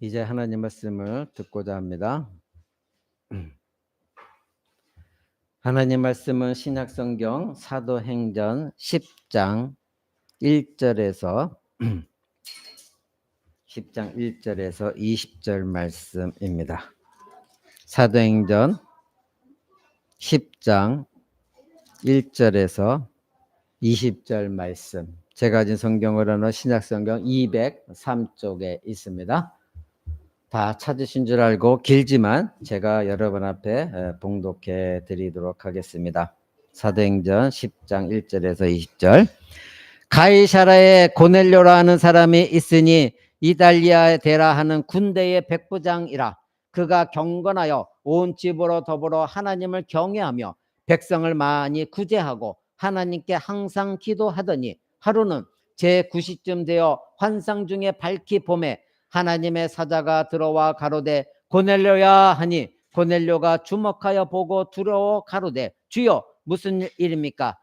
이제 하나님 말씀을 듣고자 합니다. 하나님 말씀은 신약성경 사도행전 10장 1절에서 10장 1절에서 20절 말씀입니다. 사도행전 10장 1절에서 20절 말씀. 제가 가진 성경으로는 신약성경 203쪽에 있습니다. 다 찾으신 줄 알고 길지만 제가 여러분 앞에 봉독해 드리도록 하겠습니다. 사도행전 10장 1절에서 20절. 가이사라에 고넬료라는 사람이 있으니 이달리아에 데라 하는 군대의 백부장이라. 그가 경건하여 온 집으로 더불어 하나님을 경외하며 백성을 많이 구제하고 하나님께 항상 기도하더니 하루는 제9시쯤 되어 환상 중에 밝히 봄에 하나님의 사자가 들어와 가로되 고넬료야 하니 고넬료가 주목하여 보고 두려워 가로되 주여 무슨 일입니까?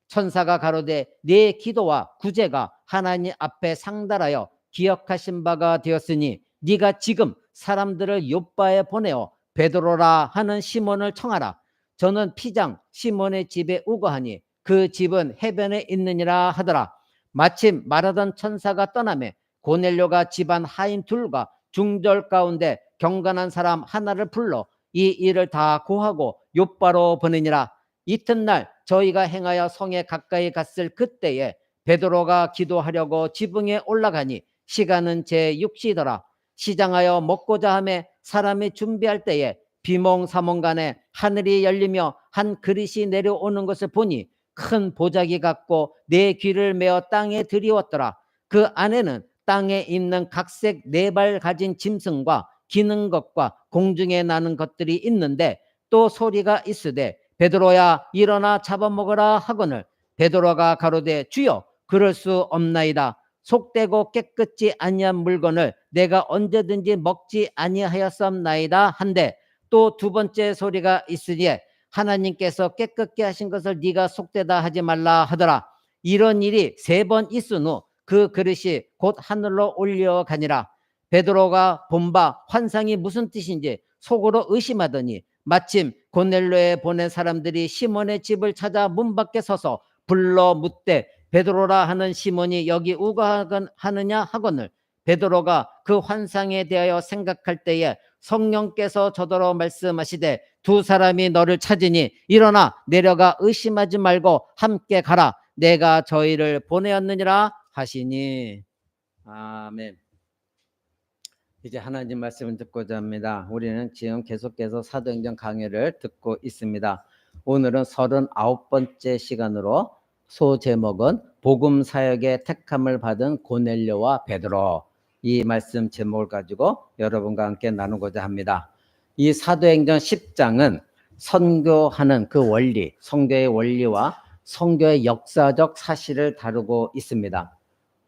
천사가 가로되 네 기도와 구제가 하나님 앞에 상달하여 기억하신 바가 되었으니 네가 지금 사람들을 요바에 보내어 베드로라 하는 시몬을 청하라. 저는 피장 시몬의 집에 우거하니 그 집은 해변에 있느니라 하더라. 마침 말하던 천사가 떠나매 고넬료가 집안 하인 둘과 중절 가운데 경건한 사람 하나를 불러 이 일을 다 고하고 요바로 보내니라. 이튿날 저희가 행하여 성에 가까이 갔을 그때에 베드로가 기도하려고 지붕에 올라가니 시간은 제6시더라. 시장하여 먹고자 하매 사람이 준비할 때에 비몽사몽간에 하늘이 열리며 한 그릇이 내려오는 것을 보니 큰 보자기 같고 내 귀를 메어 땅에 들이웠더라. 그 안에는 땅에 있는 각색 4발 가진 짐승과 기는 것과 공중에 나는 것들이 있는데 또 소리가 있으되 베드로야 일어나 잡아먹으라 하거늘 베드로가 가로되 주여 그럴 수 없나이다. 속되고 깨끗지 아니한 물건을 내가 언제든지 먹지 아니하였사옵나이다 한데 또 두 번째 소리가 있으니 하나님께서 깨끗게 하신 것을 네가 속되다 하지 말라 하더라. 이런 일이 3번 있은 후 그 그릇이 곧 하늘로 올려가니라. 베드로가 본 바 환상이 무슨 뜻인지 속으로 의심하더니 마침 고넬료에 보낸 사람들이 시몬의 집을 찾아 문 밖에 서서 불러 묻되 베드로라 하는 시몬이 여기 우거하느냐 하거늘 베드로가 그 환상에 대하여 생각할 때에 성령께서 저더러 말씀하시되 두 사람이 너를 찾으니 일어나 내려가 의심하지 말고 함께 가라. 내가 저희를 보내었느니라 하시니. 아멘. 이제 하나님 말씀을 듣고자 합니다. 우리는 지금 계속해서 사도행전 강해를 듣고 있습니다. 오늘은 39번째 시간으로 소제목은 복음 사역의 택함을 받은 고넬료와 베드로, 이 말씀 제목을 가지고 여러분과 함께 나누고자 합니다. 이 사도행전 10장은 선교하는 그 원리, 선교의 원리와 선교의 역사적 사실을 다루고 있습니다.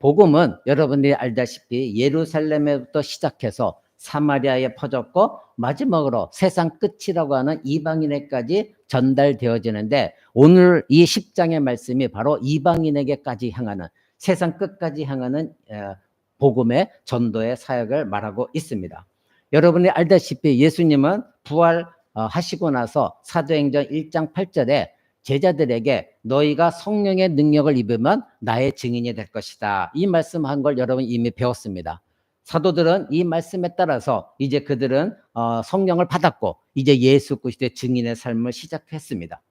복음은 여러분들이 알다시피 예루살렘에부터 시작해서 사마리아에 퍼졌고 마지막으로 세상 끝이라고 하는 이방인에까지 전달되어지는데 오늘 이 10장의 말씀이 바로 이방인에게까지 향하는, 세상 끝까지 향하는 복음의 전도의 사역을 말하고 있습니다. 여러분이 알다시피 예수님은 부활하시고 나서 사도행전 1장 8절에 제자들에게 너희가 성령의 능력을 입으면 나의 증인이 될 것이다, 이 말씀한 걸 여러분 이미 배웠습니다. 사도들은 이 말씀에 따라서 이제 그들은 성령을 받았고 이제 예수 그리스도의 증인의 삶을 시작했습니다.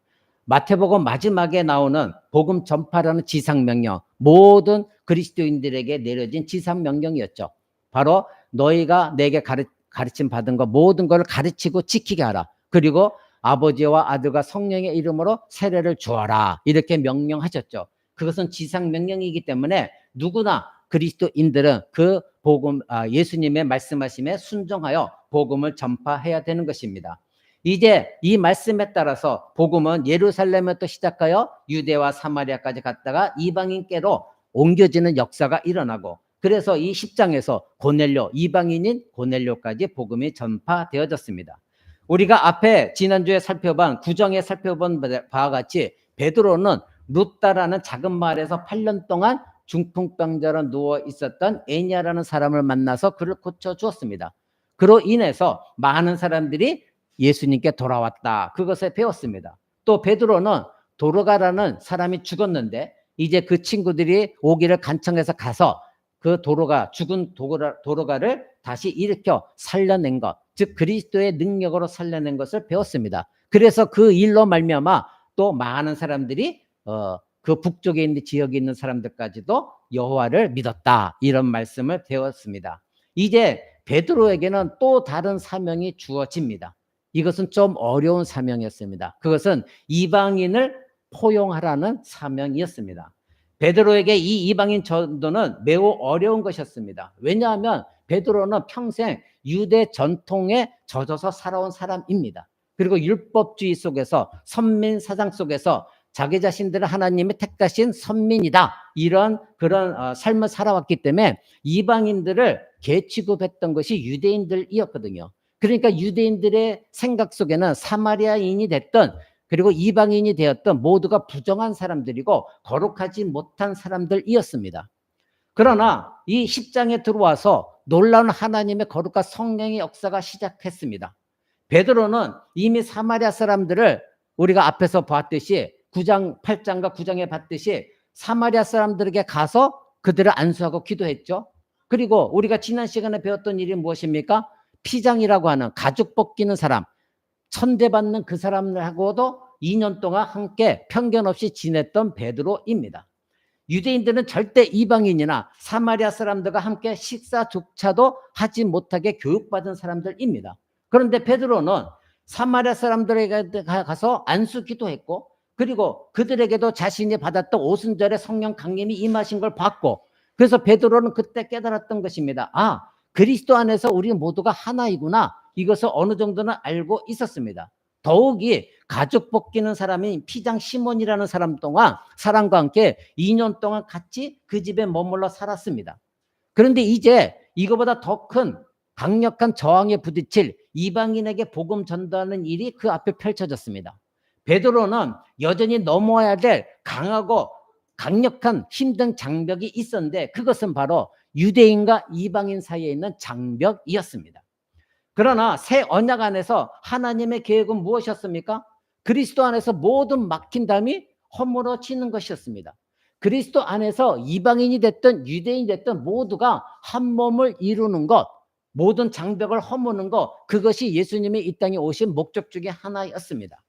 마태복음 마지막에 나오는 복음 전파라는 지상명령, 모든 그리스도인들에게 내려진 지상명령이었죠. 바로 너희가 내게 가르침 받은 것 모든 것을 가르치고 지키게 하라. 그리고 아버지와 아들과 성령의 이름으로 세례를 주어라, 이렇게 명령하셨죠. 그것은 지상명령이기 때문에 누구나 그리스도인들은 그 복음, 예수님의 말씀하심에 순종하여 복음을 전파해야 되는 것입니다. 이제 이 말씀에 따라서 복음은 예루살렘부터 시작하여 유대와 사마리아까지 갔다가 이방인께로 옮겨지는 역사가 일어나고, 그래서 이 10장에서 고넬료, 이방인인 고넬료까지 복음이 전파되어졌습니다. 우리가 앞에 지난주에 살펴본 구정에 살펴본 바와 같이 베드로는 루다라는 작은 마을에서 8년 동안 중풍병자로 누워 있었던 애니아라는 사람을 만나서 그를 고쳐 주었습니다. 그로 인해서 많은 사람들이 예수님께 돌아왔다. 그것을 배웠습니다. 또 베드로는 도로가라는 사람이 죽었는데 이제 그 친구들이 오기를 간청해서 가서 그 죽은 도로가를 다시 일으켜 살려낸 것, 즉 그리스도의 능력으로 살려낸 것을 배웠습니다. 그래서 그 일로 말미암아 또 많은 사람들이 그 북쪽에 있는 지역에 있는 사람들까지도 여호와를 믿었다. 이런 말씀을 배웠습니다. 이제 베드로에게는 또 다른 사명이 주어집니다. 이것은 좀 어려운 사명이었습니다. 그것은 이방인을 포용하라는 사명이었습니다. 베드로에게 이 이방인 전도는 매우 어려운 것이었습니다. 왜냐하면 베드로는 평생 유대 전통에 젖어서 살아온 사람입니다. 그리고 율법주의 속에서 선민 사상 속에서 자기 자신들은 하나님이 택하신 선민이다. 이런 그런 삶을 살아왔기 때문에 이방인들을 개취급했던 것이 유대인들이었거든요. 그러니까 유대인들의 생각 속에는 사마리아인이 됐던 그리고 이방인이 되었던 모두가 부정한 사람들이고 거룩하지 못한 사람들이었습니다. 그러나 이 10장에 들어와서 놀라운 하나님의 거룩과 성령의 역사가 시작했습니다. 베드로는 이미 사마리아 사람들을 우리가 앞에서 봤듯이 9장, 8장과 9장에 봤듯이 사마리아 사람들에게 가서 그들을 안수하고 기도했죠. 그리고 우리가 지난 시간에 배웠던 일이 무엇입니까? 피장이라고 하는 가죽 벗기는 사람, 천대받는 그 사람들하고도 2년 동안 함께 편견 없이 지냈던 베드로입니다. 유대인들은 절대 이방인이나 사마리아 사람들과 함께 식사조차도 하지 못하게 교육받은 사람들입니다. 그런데 베드로는 사마리아 사람들에게 가서 안수 기도했고 그리고 그들에게도 자신이 받았던 오순절에 성령 강림이 임하신 걸 봤고 그래서 베드로는 그때 깨달았던 것입니다. 아, 그리스도 안에서 우리 모두가 하나이구나. 이것을 어느 정도는 알고 있었습니다. 더욱이 가죽 벗기는 사람인 피장 시몬이라는 사람과 함께 2년 동안 같이 그 집에 머물러 살았습니다. 그런데 이제 이거보다 더 큰 강력한 저항에 부딪힐 이방인에게 복음 전도하는 일이 그 앞에 펼쳐졌습니다. 베드로는 여전히 넘어야 될 강하고 강력한 힘든 장벽이 있었는데 그것은 바로 유대인과 이방인 사이에 있는 장벽이었습니다. 그러나 새 언약 안에서 하나님의 계획은 무엇이었습니까? 그리스도 안에서 모든 막힌담이 허물어지는 것이었습니다. 그리스도 안에서 이방인이 됐든 유대인이 됐든 모두가 한 몸을 이루는 것, 모든 장벽을 허무는 것, 그것이 예수님이 이 땅에 오신 목적 중에 하나였습니다.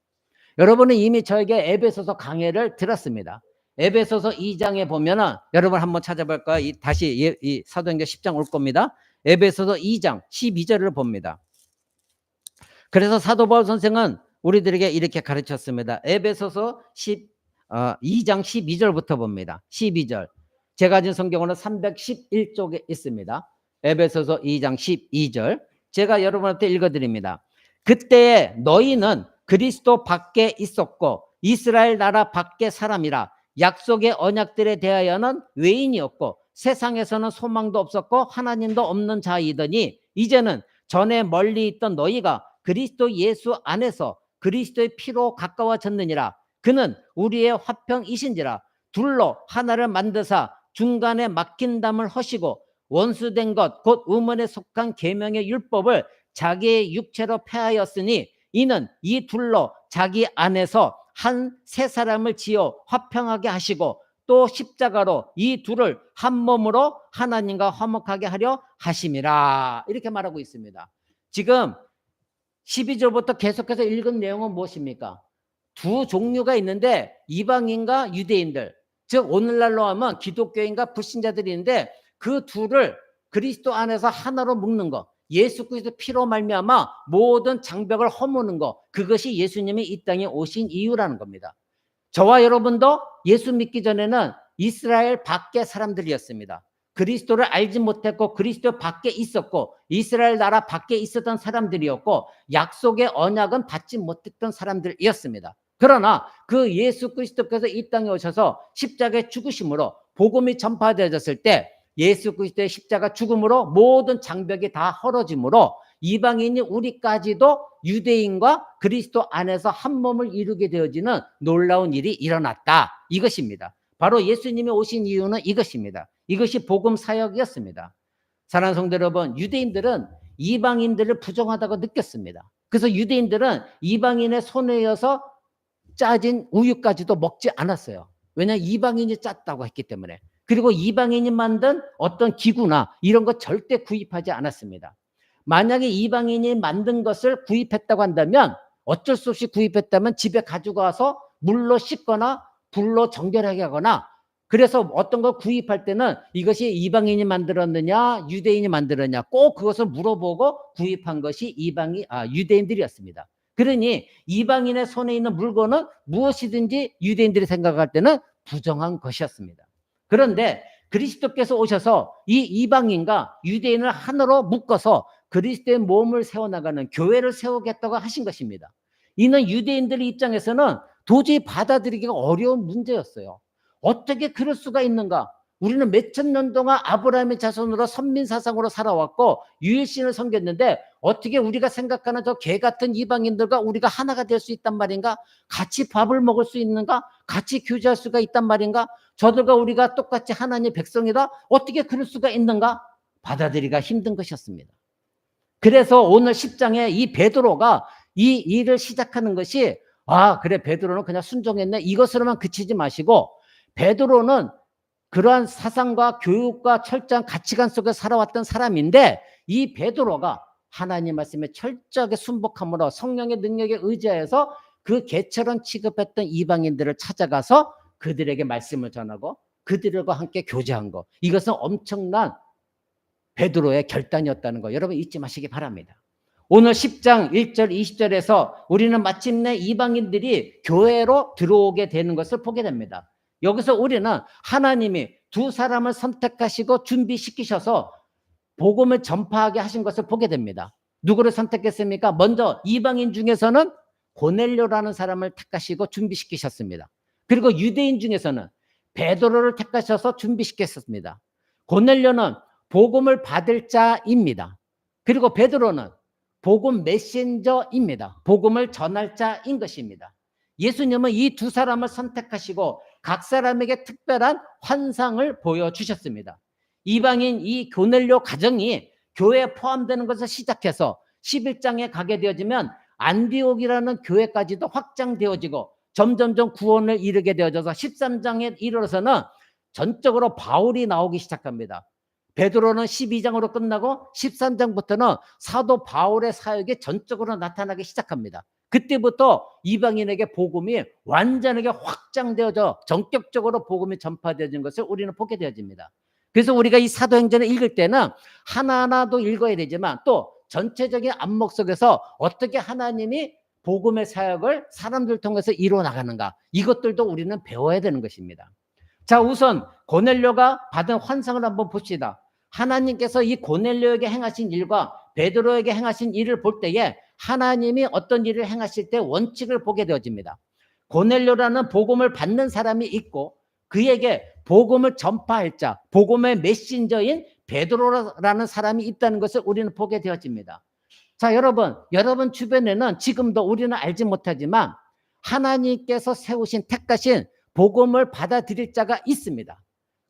여러분은 이미 저에게 에베소서 강해를 들었습니다. 에베소서 2장에 보면은 여러분 한번 찾아볼까요? 다시 이 사도행전 10장 올 겁니다. 에베소서 2장 12절을 봅니다. 그래서 사도 바울 선생은 우리들에게 이렇게 가르쳤습니다. 에베소서 2장 12절부터 봅니다. 12절. 제가 가진 성경으로는 311쪽에 있습니다. 에베소서 2장 12절. 제가 여러분한테 읽어드립니다. 그때에 너희는 그리스도 밖에 있었고 이스라엘 나라 밖의 사람이라 약속의 언약들에 대하여는 외인이었고 세상에서는 소망도 없었고 하나님도 없는 자이더니 이제는 전에 멀리 있던 너희가 그리스도 예수 안에서 그리스도의 피로 가까워졌느니라. 그는 우리의 화평이신지라. 둘로 하나를 만드사 중간에 막힌 담을 허시고 원수된 것 곧 우먼에 속한 계명의 율법을 자기의 육체로 폐하였으니 이는 이 둘로 자기 안에서 한 세 사람을 지어 화평하게 하시고 또 십자가로 이 둘을 한 몸으로 하나님과 화목하게 하려 하심이라. 이렇게 말하고 있습니다. 지금 12절부터 계속해서 읽은 내용은 무엇입니까? 두 종류가 있는데 이방인과 유대인들, 즉 오늘날로 하면 기독교인과 불신자들이 있는데 그 둘을 그리스도 안에서 하나로 묶는 것, 예수 그리스도 피로 말미암아 모든 장벽을 허무는 것, 그것이 예수님이 이 땅에 오신 이유라는 겁니다. 저와 여러분도 예수 믿기 전에는 이스라엘 밖의 사람들이었습니다. 그리스도를 알지 못했고 그리스도 밖에 있었고 이스라엘 나라 밖에 있었던 사람들이었고 약속의 언약은 받지 못했던 사람들이었습니다. 그러나 그 예수 그리스도께서 이 땅에 오셔서 십자가의 죽으심으로 복음이 전파되어졌을 때 예수 그리스도의 십자가 죽음으로 모든 장벽이 다 헐어짐으로 이방인이 우리까지도 유대인과 그리스도 안에서 한 몸을 이루게 되어지는 놀라운 일이 일어났다. 이것입니다. 바로 예수님이 오신 이유는 이것입니다. 이것이 복음 사역이었습니다. 사랑하는 성도 여러분, 유대인들은 이방인들을 부정하다고 느꼈습니다. 그래서 유대인들은 이방인의 손에 이어서 짜진 우유까지도 먹지 않았어요. 왜냐하면 이방인이 짰다고 했기 때문에. 그리고 이방인이 만든 어떤 기구나 이런 거 절대 구입하지 않았습니다. 만약에 이방인이 만든 것을 구입했다고 한다면, 어쩔 수 없이 구입했다면 집에 가지고 와서 물로 씻거나 불로 정결하게 하거나, 그래서 어떤 걸 구입할 때는 이것이 이방인이 만들었느냐 유대인이 만들었느냐 꼭 그것을 물어보고 구입한 것이 유대인들이었습니다. 그러니 이방인의 손에 있는 물건은 무엇이든지 유대인들이 생각할 때는 부정한 것이었습니다. 그런데 그리스도께서 오셔서 이 이방인과 유대인을 하나로 묶어서 그리스도의 몸을 세워나가는 교회를 세우겠다고 하신 것입니다. 이는 유대인들의 입장에서는 도저히 받아들이기가 어려운 문제였어요. 어떻게 그럴 수가 있는가? 우리는 몇천 년 동안 아브라함의 자손으로 선민사상으로 살아왔고 유일신을 섬겼는데 어떻게 우리가 생각하는 저 개 같은 이방인들과 우리가 하나가 될 수 있단 말인가? 같이 밥을 먹을 수 있는가? 같이 교제할 수가 있단 말인가? 저들과 우리가 똑같이 하나님의 백성이다? 어떻게 그럴 수가 있는가? 받아들이기가 힘든 것이었습니다. 그래서 오늘 10장에 이 베드로가 이 일을 시작하는 것이, 그래, 베드로는 그냥 순종했네, 이것으로만 그치지 마시고, 베드로는 그러한 사상과 교육과 철저한 가치관 속에 살아왔던 사람인데, 이 베드로가 하나님 말씀에 철저하게 순복함으로 성령의 능력에 의지하여서 그 개처럼 취급했던 이방인들을 찾아가서 그들에게 말씀을 전하고 그들과 함께 교제한 거, 이것은 엄청난 베드로의 결단이었다는 거 여러분 잊지 마시기 바랍니다. 오늘 10장 1절 20절에서 우리는 마침내 이방인들이 교회로 들어오게 되는 것을 보게 됩니다. 여기서 우리는 하나님이 두 사람을 선택하시고 준비시키셔서 복음을 전파하게 하신 것을 보게 됩니다. 누구를 선택했습니까? 먼저 이방인 중에서는 고넬료라는 사람을 택하시고 준비시키셨습니다. 그리고 유대인 중에서는 베드로를 택하셔서 준비시켰습니다. 고넬료는 복음을 받을 자입니다. 그리고 베드로는 복음 메신저입니다. 복음을 전할 자인 것입니다. 예수님은 이 두 사람을 선택하시고 각 사람에게 특별한 환상을 보여주셨습니다. 이방인 이 고넬료 가정이 교회에 포함되는 것을 시작해서 11장에 가게 되어지면 안디옥이라는 교회까지도 확장되어지고 점점점 구원을 이루게 되어져서 13장에 이르러서는 전적으로 바울이 나오기 시작합니다. 베드로는 12장으로 끝나고 13장부터는 사도 바울의 사역이 전적으로 나타나기 시작합니다. 그때부터 이방인에게 복음이 완전하게 확장되어져 전격적으로 복음이 전파되어진 것을 우리는 보게 되어집니다. 그래서 우리가 이 사도행전을 읽을 때는 하나하나도 읽어야 되지만 또 전체적인 안목 속에서 어떻게 하나님이 복음의 사역을 사람들 통해서 이루어 나가는가, 이것들도 우리는 배워야 되는 것입니다. 자, 우선 고넬료가 받은 환상을 한번 봅시다. 하나님께서 이 고넬료에게 행하신 일과 베드로에게 행하신 일을 볼 때에 하나님이 어떤 일을 행하실 때 원칙을 보게 되어집니다. 고넬료라는 복음을 받는 사람이 있고 그에게 복음을 전파할 자, 복음의 메신저인 베드로라는 사람이 있다는 것을 우리는 보게 되어집니다. 자, 여러분 주변에는 지금도 우리는 알지 못하지만 하나님께서 세우신 택하신 복음을 받아들일 자가 있습니다.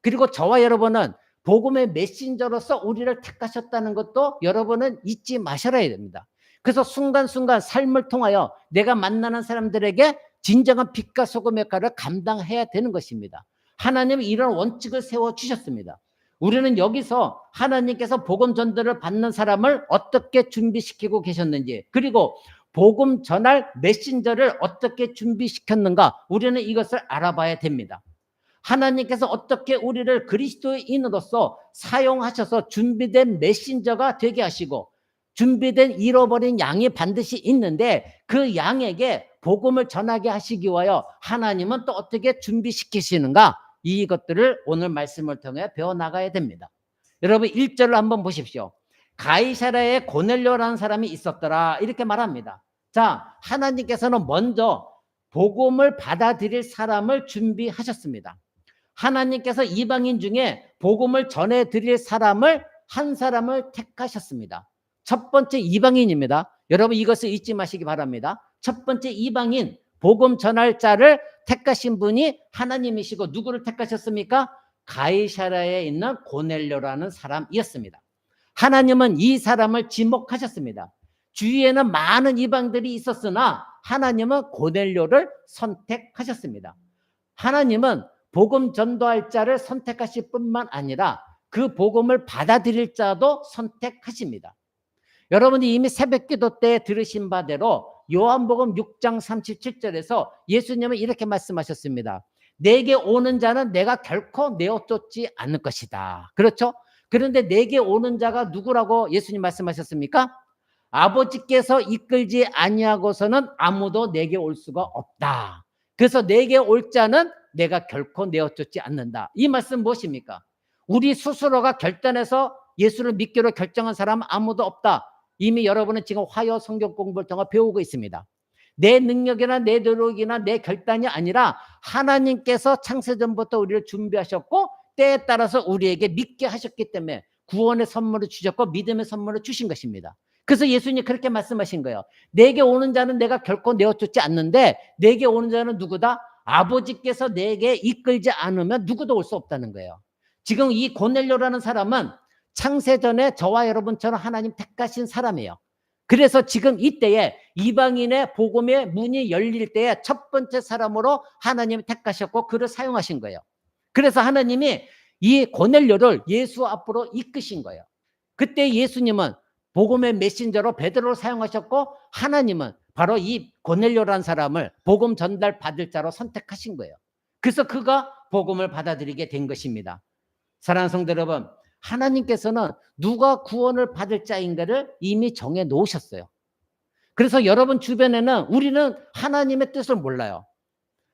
그리고 저와 여러분은 복음의 메신저로서 우리를 택하셨다는 것도 여러분은 잊지 마셔야 됩니다. 그래서 순간순간 삶을 통하여 내가 만나는 사람들에게 진정한 빛과 소금의 역할을 감당해야 되는 것입니다. 하나님은 이런 원칙을 세워주셨습니다. 우리는 여기서 하나님께서 복음 전도를 받는 사람을 어떻게 준비시키고 계셨는지, 그리고 복음 전할 메신저를 어떻게 준비시켰는가, 우리는 이것을 알아봐야 됩니다. 하나님께서 어떻게 우리를 그리스도인으로서 사용하셔서 준비된 메신저가 되게 하시고 준비된 잃어버린 양이 반드시 있는데 그 양에게 복음을 전하게 하시기 위하여 하나님은 또 어떻게 준비시키시는가, 이것들을 오늘 말씀을 통해 배워나가야 됩니다. 여러분 1절을 한번 보십시오. 가이사랴에 고넬료라는 사람이 있었더라, 이렇게 말합니다. 자, 하나님께서는 먼저 복음을 받아들일 사람을 준비하셨습니다. 하나님께서 이방인 중에 복음을 전해드릴 사람을 한 사람을 택하셨습니다. 첫 번째 이방인입니다. 여러분 이것을 잊지 마시기 바랍니다. 첫 번째 이방인, 복음 전할 자를 택하신 분이 하나님이시고 누구를 택하셨습니까? 가이사랴에 있는 고넬료라는 사람이었습니다. 하나님은 이 사람을 지목하셨습니다. 주위에는 많은 이방들이 있었으나 하나님은 고넬료를 선택하셨습니다. 하나님은 복음 전도할 자를 선택하실 뿐만 아니라 그 복음을 받아들일 자도 선택하십니다. 여러분이 이미 새벽기도 때 들으신 바대로 요한복음 6장 37절에서 예수님은 이렇게 말씀하셨습니다. 내게 오는 자는 내가 결코 내어쫓지 않을 것이다. 그렇죠? 그런데 내게 오는 자가 누구라고 예수님 말씀하셨습니까? 아버지께서 이끌지 아니하고서는 아무도 내게 올 수가 없다. 그래서 내게 올 자는 내가 결코 내어쫓지 않는다. 이 말씀 무엇입니까? 우리 스스로가 결단해서 예수를 믿기로 결정한 사람은 아무도 없다. 이미 여러분은 지금 화요 성경 공부를 통해 배우고 있습니다. 내 능력이나 내 노력이나 내 결단이 아니라 하나님께서 창세전부터 우리를 준비하셨고 때에 따라서 우리에게 믿게 하셨기 때문에 구원의 선물을 주셨고 믿음의 선물을 주신 것입니다. 그래서 예수님이 그렇게 말씀하신 거예요. 내게 오는 자는 내가 결코 내어쫓지 않는데 내게 오는 자는 누구다? 아버지께서 내게 이끌지 않으면 누구도 올 수 없다는 거예요. 지금 이 고넬료라는 사람은 창세전에 저와 여러분처럼 하나님 택하신 사람이에요. 그래서 지금 이때에 이방인의 복음의 문이 열릴 때에 첫 번째 사람으로 하나님이 택하셨고 그를 사용하신 거예요. 그래서 하나님이 이 고넬료를 예수 앞으로 이끄신 거예요. 그때 예수님은 복음의 메신저로 베드로를 사용하셨고 하나님은 바로 이 고넬료라는 사람을 복음 전달 받을 자로 선택하신 거예요. 그래서 그가 복음을 받아들이게 된 것입니다. 사랑하는 성도 여러분, 하나님께서는 누가 구원을 받을 자인가를 이미 정해 놓으셨어요. 그래서 여러분 주변에는 우리는 하나님의 뜻을 몰라요.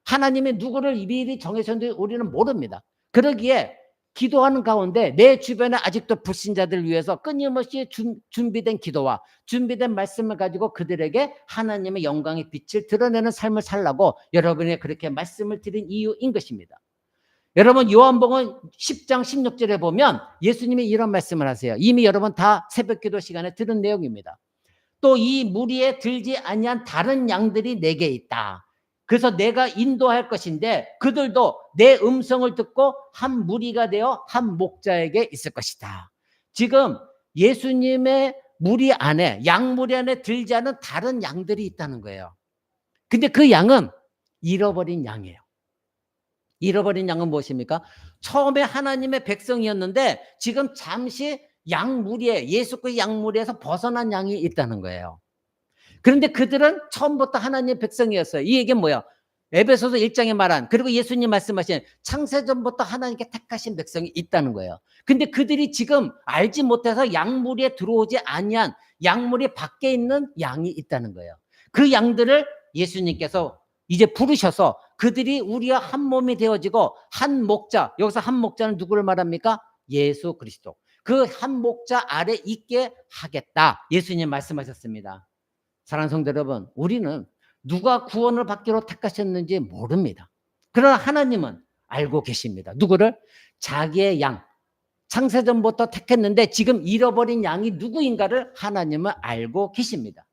하나님이 누구를 미리 정해셨는지 우리는 모릅니다. 그러기에 기도하는 가운데 내 주변에 아직도 불신자들을 위해서 끊임없이 준비된 기도와 준비된 말씀을 가지고 그들에게 하나님의 영광의 빛을 드러내는 삶을 살라고 여러분이 그렇게 말씀을 드린 이유인 것입니다. 여러분 요한복음 10장 16절에 보면 예수님이 이런 말씀을 하세요. 이미 여러분 다 새벽기도 시간에 들은 내용입니다. 또 이 무리에 들지 아니한 다른 양들이 내게 있다. 그래서 내가 인도할 것인데 그들도 내 음성을 듣고 한 무리가 되어 한 목자에게 있을 것이다. 지금 예수님의 무리 안에 양무리 안에 들지 않은 다른 양들이 있다는 거예요. 근데 그 양은 잃어버린 양이에요. 잃어버린 양은 무엇입니까? 처음에 하나님의 백성이었는데 지금 잠시 양무리에 예수의 양무리에서 벗어난 양이 있다는 거예요. 그런데 그들은 처음부터 하나님의 백성이었어요. 이 얘기는 뭐야? 에베소서 1장에 말한 그리고 예수님 말씀하신 창세전부터 하나님께 택하신 백성이 있다는 거예요. 근데 그들이 지금 알지 못해서 양무리에 들어오지 아니한 양무리 밖에 있는 양이 있다는 거예요. 그 양들을 예수님께서 이제 부르셔서 그들이 우리와 한 몸이 되어지고 한 목자, 여기서 한 목자는 누구를 말합니까? 예수 그리스도. 그 한 목자 아래 있게 하겠다. 예수님 말씀하셨습니다. 사랑하는 성도 여러분, 우리는 누가 구원을 받기로 택하셨는지 모릅니다. 그러나 하나님은 알고 계십니다. 누구를? 자기의 양. 창세전부터 택했는데 지금 잃어버린 양이 누구인가를 하나님은 알고 계십니다.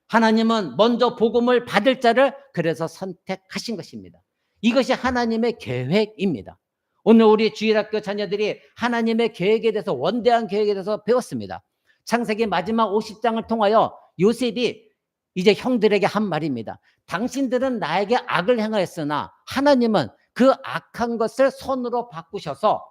하나님은 먼저 복음을 받을 자를 그래서 선택하신 것입니다. 이것이 하나님의 계획입니다. 오늘 우리 주일학교 자녀들이 하나님의 계획에 대해서 원대한 계획에 대해서 배웠습니다. 창세기 마지막 50장을 통하여 요셉이 이제 형들에게 한 말입니다. 당신들은 나에게 악을 행하였으나 하나님은 그 악한 것을 선으로 바꾸셔서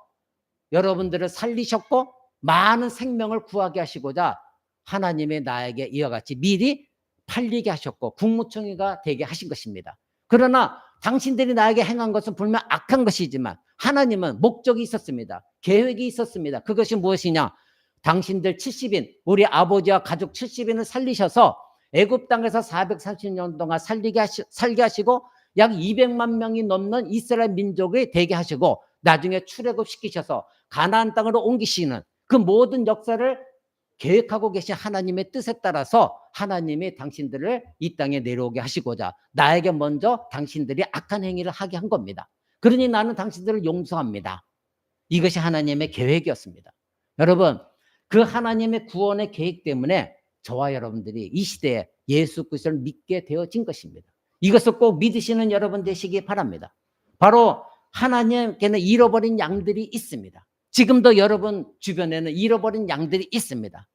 여러분들을 살리셨고 많은 생명을 구하게 하시고자 하나님이 나에게 이와 같이 미리 팔리게 하셨고 국무총리가 되게 하신 것입니다. 그러나 당신들이 나에게 행한 것은 분명 악한 것이지만 하나님은 목적이 있었습니다. 계획이 있었습니다. 그것이 무엇이냐? 당신들 70인 우리 아버지와 가족 70인을 살리셔서 애굽 땅에서 430년 동안 살게 하시고 약 200만 명이 넘는 이스라엘 민족이 되게 하시고 나중에 출애굽시키셔서 가나안 땅으로 옮기시는 그 모든 역사를 계획하고 계신 하나님의 뜻에 따라서 하나님이 당신들을 이 땅에 내려오게 하시고자 나에게 먼저 당신들이 악한 행위를 하게 한 겁니다. 그러니 나는 당신들을 용서합니다. 이것이 하나님의 계획이었습니다. 여러분, 그 하나님의 구원의 계획 때문에 저와 여러분들이 이 시대에 예수 그리스도를 믿게 되어진 것입니다. 이것을 꼭 믿으시는 여러분 되시기 바랍니다. 바로 하나님께는 잃어버린 양들이 있습니다. 지금도 여러분 주변에는 잃어버린 양들이 있습니다.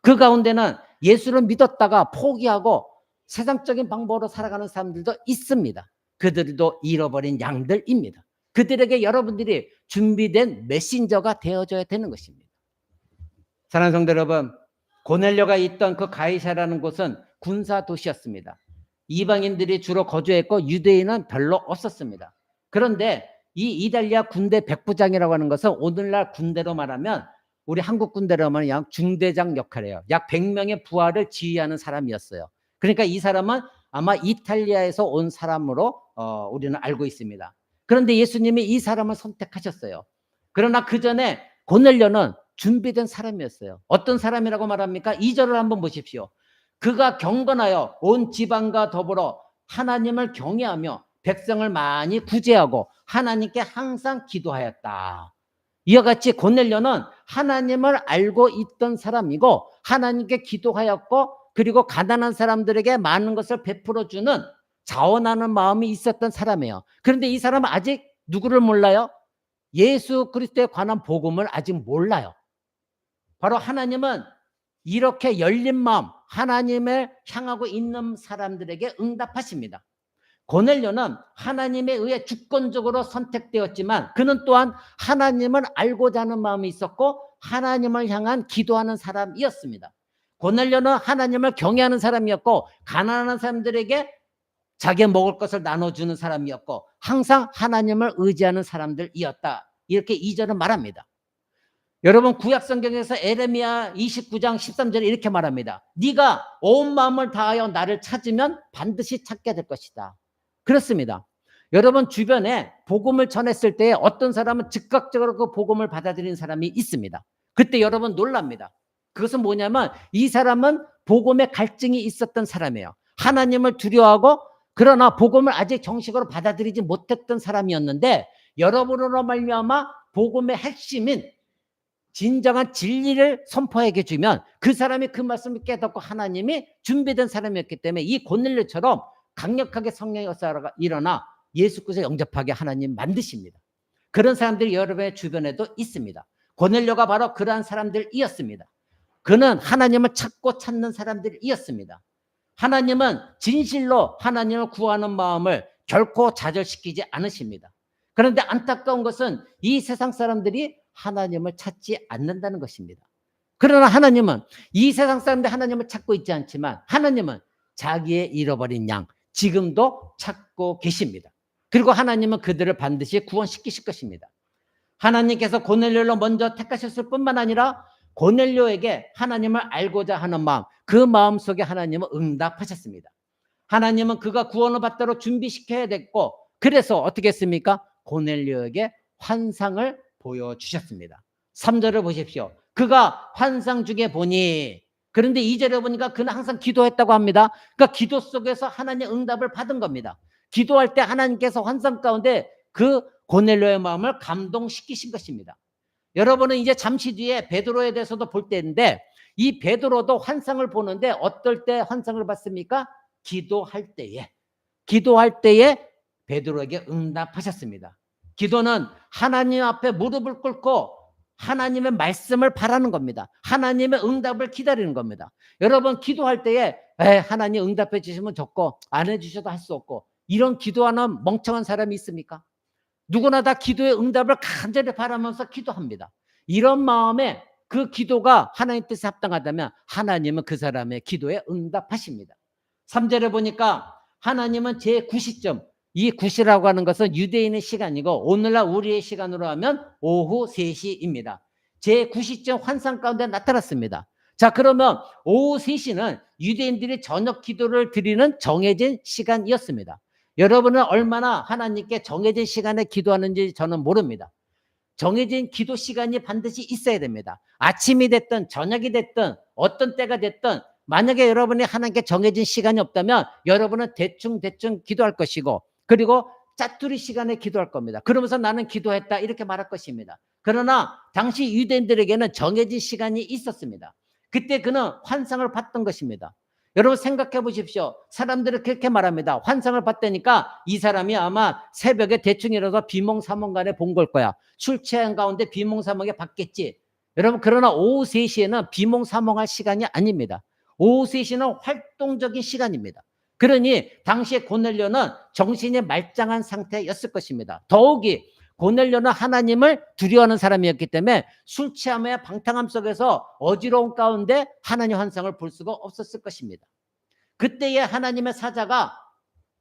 그 가운데는 예수를 믿었다가 포기하고 세상적인 방법으로 살아가는 사람들도 있습니다. 그들도 잃어버린 양들입니다. 그들에게 여러분들이 준비된 메신저가 되어줘야 되는 것입니다. 사랑하는 성도 여러분, 고넬료가 있던 그 가이사라는 곳은 군사 도시였습니다. 이방인들이 주로 거주했고 유대인은 별로 없었습니다. 그런데 이 이달리아 군대 백부장이라고 하는 것은 오늘날 군대로 말하면, 우리 한국 군대로 말하면 약 중대장 역할이에요. 약 100명의 부하를 지휘하는 사람이었어요. 그러니까 이 사람은 아마 이탈리아에서 온 사람으로 우리는 알고 있습니다. 그런데 예수님이 이 사람을 선택하셨어요. 그러나 그 전에 고넬료는 준비된 사람이었어요. 어떤 사람이라고 말합니까? 2절을 한번 보십시오. 그가 경건하여 온 지방과 더불어 하나님을 경외하며 백성을 많이 구제하고 하나님께 항상 기도하였다. 이와 같이 고넬료는 하나님을 알고 있던 사람이고 하나님께 기도하였고, 그리고 가난한 사람들에게 많은 것을 베풀어주는 자원하는 마음이 있었던 사람이에요. 그런데 이 사람은 아직 누구를 몰라요? 예수 그리스도에 관한 복음을 아직 몰라요. 바로 하나님은 이렇게 열린 마음, 하나님을 향하고 있는 사람들에게 응답하십니다. 고넬료는 하나님에 의해 주권적으로 선택되었지만 그는 또한 하나님을 알고자 하는 마음이 있었고 하나님을 향한 기도하는 사람이었습니다. 고넬료는 하나님을 경외하는 사람이었고 가난한 사람들에게 자기가 먹을 것을 나눠주는 사람이었고 항상 하나님을 의지하는 사람들이었다. 이렇게 2절은 말합니다. 여러분, 구약성경에서 에레미야 29장 13절에 이렇게 말합니다. 네가 온 마음을 다하여 나를 찾으면 반드시 찾게 될 것이다. 그렇습니다. 여러분 주변에 복음을 전했을 때 어떤 사람은 즉각적으로 그 복음을 받아들이는 사람이 있습니다. 그때 여러분 놀랍니다. 그것은 뭐냐면 이 사람은 복음에 갈증이 있었던 사람이에요. 하나님을 두려워하고 그러나 복음을 아직 정식으로 받아들이지 못했던 사람이었는데 여러분으로 말미암아 복음의 핵심인 진정한 진리를 선포하게 주면 그 사람이 그 말씀을 깨닫고 하나님이 준비된 사람이었기 때문에 이 고넬료처럼 강력하게 성령의 역사가 일어나 예수 그리스도를 영접하게 하나님 만드십니다. 그런 사람들이 여러분의 주변에도 있습니다. 고넬료가 바로 그러한 사람들이었습니다. 그는 하나님을 찾고 찾는 사람들이었습니다. 하나님은 진실로 하나님을 구하는 마음을 결코 좌절시키지 않으십니다. 그런데 안타까운 것은 이 세상 사람들이 하나님을 찾지 않는다는 것입니다. 그러나 하나님은 이 세상 사람들이 하나님을 찾고 있지 않지만 하나님은 자기의 잃어버린 양 지금도 찾고 계십니다. 그리고 하나님은 그들을 반드시 구원시키실 것입니다. 하나님께서 고넬료를 먼저 택하셨을 뿐만 아니라 고넬료에게 하나님을 알고자 하는 마음, 그 마음 속에 하나님은 응답하셨습니다. 하나님은 그가 구원을 받도록 준비시켜야 됐고 그래서 어떻게 했습니까? 고넬료에게 환상을 보여주셨습니다. 3절을 보십시오. 그가 환상 중에 보니, 그런데 2절에 보니까 그는 항상 기도했다고 합니다. 그러니까 기도 속에서 하나님의 응답을 받은 겁니다. 기도할 때 하나님께서 환상 가운데 그 고넬료의 마음을 감동시키신 것입니다. 여러분은 이제 잠시 뒤에 베드로에 대해서도 볼 때인데 이 베드로도 환상을 보는데 어떨 때 환상을 받습니까? 기도할 때에 베드로에게 응답하셨습니다. 기도는 하나님 앞에 무릎을 꿇고 하나님의 말씀을 바라는 겁니다. 하나님의 응답을 기다리는 겁니다. 여러분 기도할 때에 하나님 응답해 주시면 좋고 안 해주셔도 할 수 없고 이런 기도하는 멍청한 사람이 있습니까? 누구나 다 기도의 응답을 간절히 바라면서 기도합니다. 이런 마음에 그 기도가 하나님 뜻에 합당하다면 하나님은 그 사람의 기도에 응답하십니다. 3절에 보니까 하나님은 제9시점, 이 9시라고 하는 것은 유대인의 시간이고 오늘날 우리의 시간으로 하면 오후 3시입니다. 제9시점 환상 가운데 나타났습니다. 자, 그러면 오후 3시는 유대인들이 저녁 기도를 드리는 정해진 시간이었습니다. 여러분은 얼마나 하나님께 정해진 시간에 기도하는지 저는 모릅니다. 정해진 기도 시간이 반드시 있어야 됩니다. 아침이 됐든 저녁이 됐든 어떤 때가 됐든 만약에 여러분이 하나님께 정해진 시간이 없다면 여러분은 대충 기도할 것이고 그리고 짜투리 시간에 기도할 겁니다. 그러면서 나는 기도했다 이렇게 말할 것입니다. 그러나 당시 유대인들에게는 정해진 시간이 있었습니다. 그때 그는 환상을 봤던 것입니다. 여러분 생각해 보십시오. 사람들은 그렇게 말합니다. 환상을 봤다니까 이 사람이 아마 새벽에 대충 일어서 비몽사몽간에 본 걸 거야. 술 취한 가운데 비몽사몽에 봤겠지. 여러분 그러나 오후 3시에는 비몽사몽할 시간이 아닙니다. 오후 3시는 활동적인 시간입니다. 그러니 당시에 고넬료는 정신이 말짱한 상태였을 것입니다. 더욱이 고넬료는 하나님을 두려워하는 사람이었기 때문에 술 취함의 방탕함 속에서 어지러운 가운데 하나님 환상을 볼 수가 없었을 것입니다. 그때에 하나님의 사자가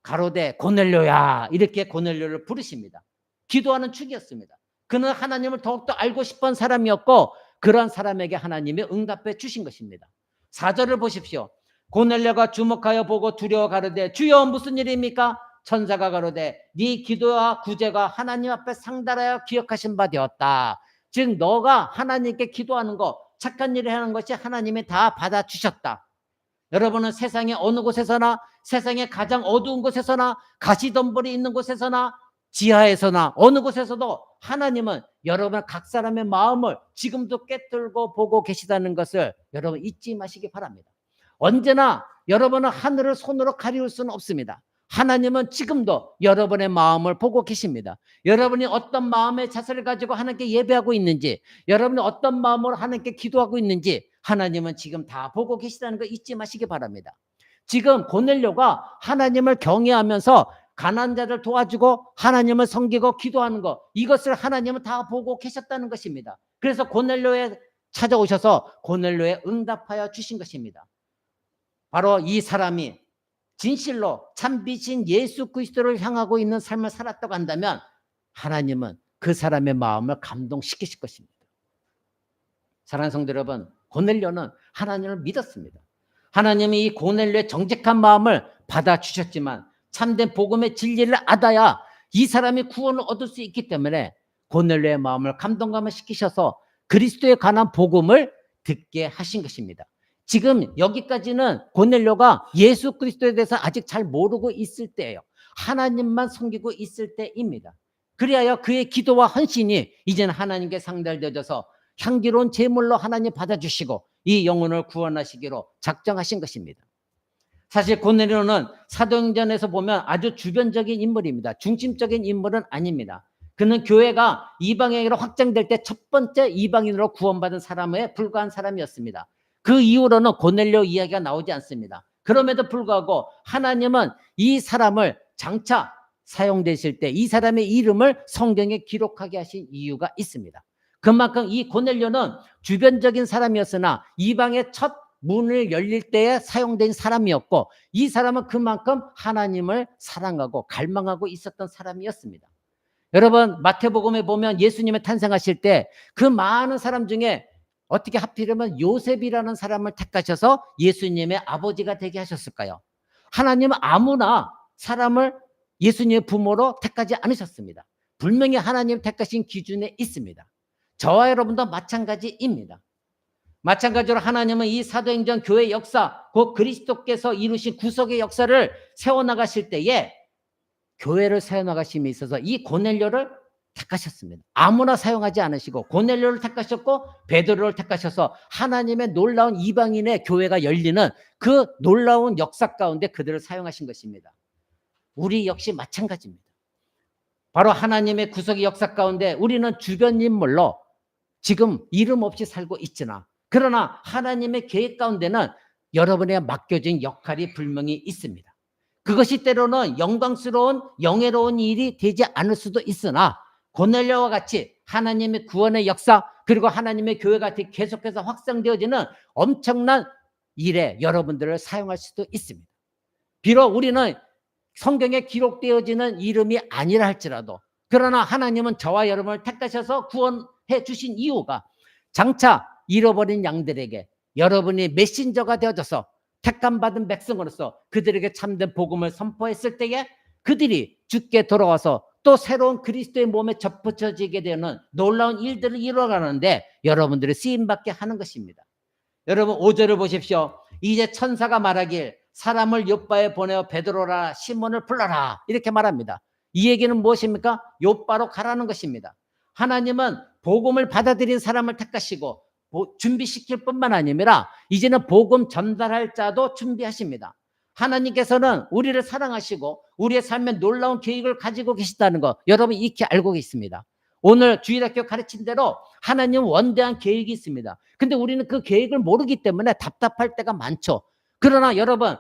가로되 고넬료야 이렇게 고넬료를 부르십니다. 기도하는 축이었습니다. 그는 하나님을 더욱더 알고 싶은 사람이었고 그런 사람에게 하나님이 응답해 주신 것입니다. 4절을 보십시오. 고넬료가 주목하여 보고 두려워 가로되 주여 무슨 일입니까? 천사가 가로되 네 기도와 구제가 하나님 앞에 상달하여 기억하신 바 되었다. 즉 너가 하나님께 기도하는 것, 착한 일을 하는 것이 하나님이 다 받아주셨다. 여러분은 세상의 어느 곳에서나, 세상의 가장 어두운 곳에서나, 가시덤불이 있는 곳에서나, 지하에서나 어느 곳에서도 하나님은 여러분 각 사람의 마음을 지금도 꿰뚫고 보고 계시다는 것을 여러분 잊지 마시기 바랍니다. 언제나 여러분은 하늘을 손으로 가리울 수는 없습니다. 하나님은 지금도 여러분의 마음을 보고 계십니다. 여러분이 어떤 마음의 자세를 가지고 하나님께 예배하고 있는지, 여러분이 어떤 마음으로 하나님께 기도하고 있는지 하나님은 지금 다 보고 계시다는 거 잊지 마시기 바랍니다. 지금 고넬료가 하나님을 경외하면서 가난한 자를 도와주고 하나님을 섬기고 기도하는 것, 이것을 하나님은 다 보고 계셨다는 것입니다. 그래서 고넬료에 찾아오셔서 고넬료에 응답하여 주신 것입니다. 바로 이 사람이 진실로 참빛인 예수 그리스도를 향하고 있는 삶을 살았다고 한다면 하나님은 그 사람의 마음을 감동시키실 것입니다. 사랑하는 성도 여러분, 고넬료는 하나님을 믿었습니다. 하나님이 이 고넬료의 정직한 마음을 받아주셨지만 참된 복음의 진리를 알아야 이 사람이 구원을 얻을 수 있기 때문에 고넬료의 마음을 감동감을 시키셔서 그리스도에 관한 복음을 듣게 하신 것입니다. 지금 여기까지는 고넬료가 예수 그리스도에 대해서 아직 잘 모르고 있을 때예요. 하나님만 섬기고 있을 때입니다. 그리하여 그의 기도와 헌신이 이제는 하나님께 상달되어져서 향기로운 제물로 하나님 받아주시고 이 영혼을 구원하시기로 작정하신 것입니다. 사실 고넬료는 사도행전에서 보면 아주 주변적인 인물입니다. 중심적인 인물은 아닙니다. 그는 교회가 이방인으로 확장될 때 첫 번째 이방인으로 구원받은 사람에 불과한 사람이었습니다. 그 이후로는 고넬료 이야기가 나오지 않습니다. 그럼에도 불구하고 하나님은 이 사람을 장차 사용되실 때 이 사람의 이름을 성경에 기록하게 하신 이유가 있습니다. 그만큼 이 고넬료는 주변적인 사람이었으나 이방의 첫 문을 열릴 때에 사용된 사람이었고 이 사람은 그만큼 하나님을 사랑하고 갈망하고 있었던 사람이었습니다. 여러분 마태복음에 보면 예수님이 탄생하실 때 그 많은 사람 중에 어떻게 하필이면 요셉이라는 사람을 택하셔서 예수님의 아버지가 되게 하셨을까요? 하나님은 아무나 사람을 예수님의 부모로 택하지 않으셨습니다. 분명히 하나님 택하신 기준에 있습니다. 저와 여러분도 마찬가지입니다. 마찬가지로 하나님은 이 사도행전 교회 역사, 곧 그리스도께서 이루신 구속의 역사를 세워나가실 때에 교회를 세워나가심에 있어서 이 고넬료를 택하셨습니다. 아무나 사용하지 않으시고 고넬료를 택하셨고 베드로를 택하셔서 하나님의 놀라운 이방인의 교회가 열리는 그 놀라운 역사 가운데 그들을 사용하신 것입니다. 우리 역시 마찬가지입니다. 바로 하나님의 구속의 역사 가운데 우리는 주변 인물로 지금 이름 없이 살고 있으나 그러나 하나님의 계획 가운데는 여러분의 맡겨진 역할이 분명히 있습니다. 그것이 때로는 영광스러운 영예로운 일이 되지 않을 수도 있으나 고넬료와 같이 하나님의 구원의 역사 그리고 하나님의 교회가 계속해서 확산되어지는 엄청난 일에 여러분들을 사용할 수도 있습니다. 비록 우리는 성경에 기록되어지는 이름이 아니라 할지라도 그러나 하나님은 저와 여러분을 택하셔서 구원해 주신 이유가 장차 잃어버린 양들에게 여러분이 메신저가 되어져서 택함받은 백성으로서 그들에게 참된 복음을 선포했을 때에 그들이 주께 돌아와서 또 새로운 그리스도의 몸에 접붙여지게 되는 놀라운 일들을 이뤄가는데 여러분들이 쓰임받게 하는 것입니다. 여러분 5절을 보십시오. 이제 천사가 말하길 사람을 요바에 보내어 베드로라 시몬을 불러라 이렇게 말합니다. 이 얘기는 무엇입니까? 요바로 가라는 것입니다. 하나님은 복음을 받아들인 사람을 택하시고 준비시킬 뿐만 아니라 이제는 복음 전달할 자도 준비하십니다. 하나님께서는 우리를 사랑하시고 우리의 삶에 놀라운 계획을 가지고 계시다는 거 여러분 익히 알고 계십니다. 오늘 주일학교 가르친 대로 하나님 원대한 계획이 있습니다. 근데 우리는 그 계획을 모르기 때문에 답답할 때가 많죠. 그러나 여러분,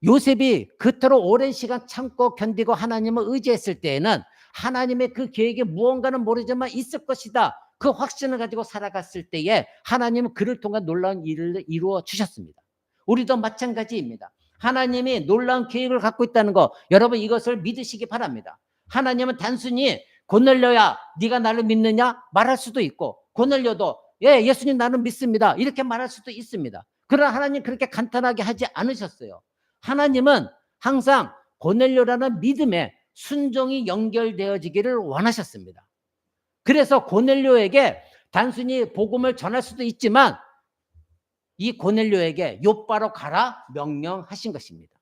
요셉이 그토록 오랜 시간 참고 견디고 하나님을 의지했을 때에는 하나님의 그 계획에 무언가는 모르지만 있을 것이다, 그 확신을 가지고 살아갔을 때에 하나님은 그를 통한 놀라운 일을 이루어 주셨습니다. 우리도 마찬가지입니다. 하나님이 놀라운 계획을 갖고 있다는 거 여러분 이것을 믿으시기 바랍니다. 하나님은 단순히 고넬료야 네가 나를 믿느냐 말할 수도 있고, 고넬료도 예 예수님 나는 믿습니다 이렇게 말할 수도 있습니다. 그러나 하나님 그렇게 간단하게 하지 않으셨어요. 하나님은 항상 고넬료라는 믿음에 순종이 연결되어지기를 원하셨습니다. 그래서 고넬료에게 단순히 복음을 전할 수도 있지만 이 고넬료에게 욥바로 가라 명령하신 것입니다.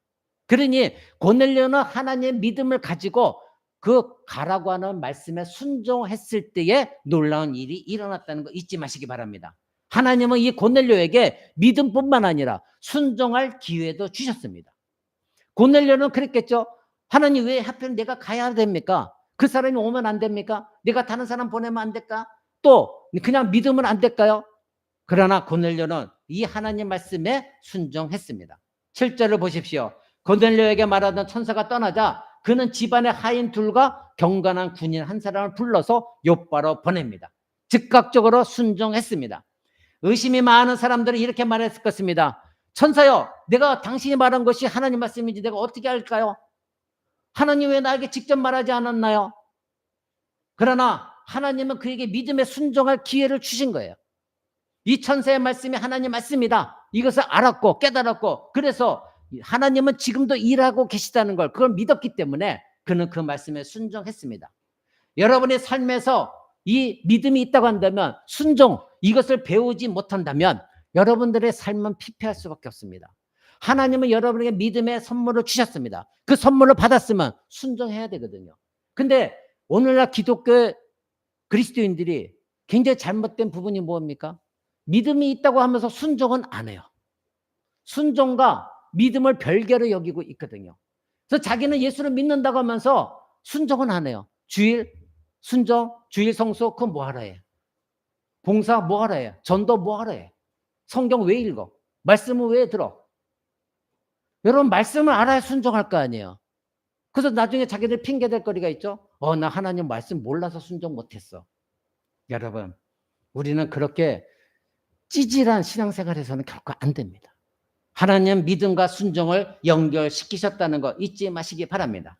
그러니 고넬료는 하나님의 믿음을 가지고 그 가라고 하는 말씀에 순종했을 때에 놀라운 일이 일어났다는 거 잊지 마시기 바랍니다. 하나님은 이 고넬료에게 믿음뿐만 아니라 순종할 기회도 주셨습니다. 고넬료는 그랬겠죠. 하나님 왜 하필 내가 가야 됩니까? 그 사람이 오면 안 됩니까? 내가 다른 사람 보내면 안 될까? 또 그냥 믿으면 안 될까요? 그러나 고넬료는 이 하나님 말씀에 순종했습니다. 7절을 보십시오. 고넬료에게 말하던 천사가 떠나자 그는 집안의 하인 둘과 경건한 군인 한 사람을 불러서 욥바로 보냅니다. 즉각적으로 순종했습니다. 의심이 많은 사람들은 이렇게 말했을 것입니다. 천사여, 내가 당신이 말한 것이 하나님 말씀인지 내가 어떻게 알까요? 하나님 왜 나에게 직접 말하지 않았나요? 그러나 하나님은 그에게 믿음에 순종할 기회를 주신 거예요. 이 천사의 말씀이 하나님 말씀이다, 이것을 알았고 깨달았고, 그래서 하나님은 지금도 일하고 계시다는 걸 그걸 믿었기 때문에 그는 그 말씀에 순종했습니다. 여러분의 삶에서 이 믿음이 있다고 한다면, 순종, 이것을 배우지 못한다면 여러분들의 삶은 피폐할 수밖에 없습니다. 하나님은 여러분에게 믿음의 선물을 주셨습니다. 그 선물을 받았으면 순종해야 되거든요. 근데 오늘날 기독교 그리스도인들이 굉장히 잘못된 부분이 뭡니까? 믿음이 있다고 하면서 순종은 안 해요. 순종과 믿음을 별개로 여기고 있거든요. 그래서 자기는 예수를 믿는다고 하면서 순종은 안 해요. 주일 순종, 주일 성수, 그건 뭐 하라 해? 봉사 뭐 하라 해? 전도 뭐 하라 해? 성경 왜 읽어? 말씀을 왜 들어? 여러분, 말씀을 알아야 순종할 거 아니에요. 그래서 나중에 자기들 핑계댈 거리가 있죠. 나 하나님 말씀 몰라서 순종 못했어. 여러분, 우리는 그렇게 찌질한 신앙생활에서는 결코 안 됩니다. 하나님 믿음과 순종을 연결시키셨다는 거 잊지 마시기 바랍니다.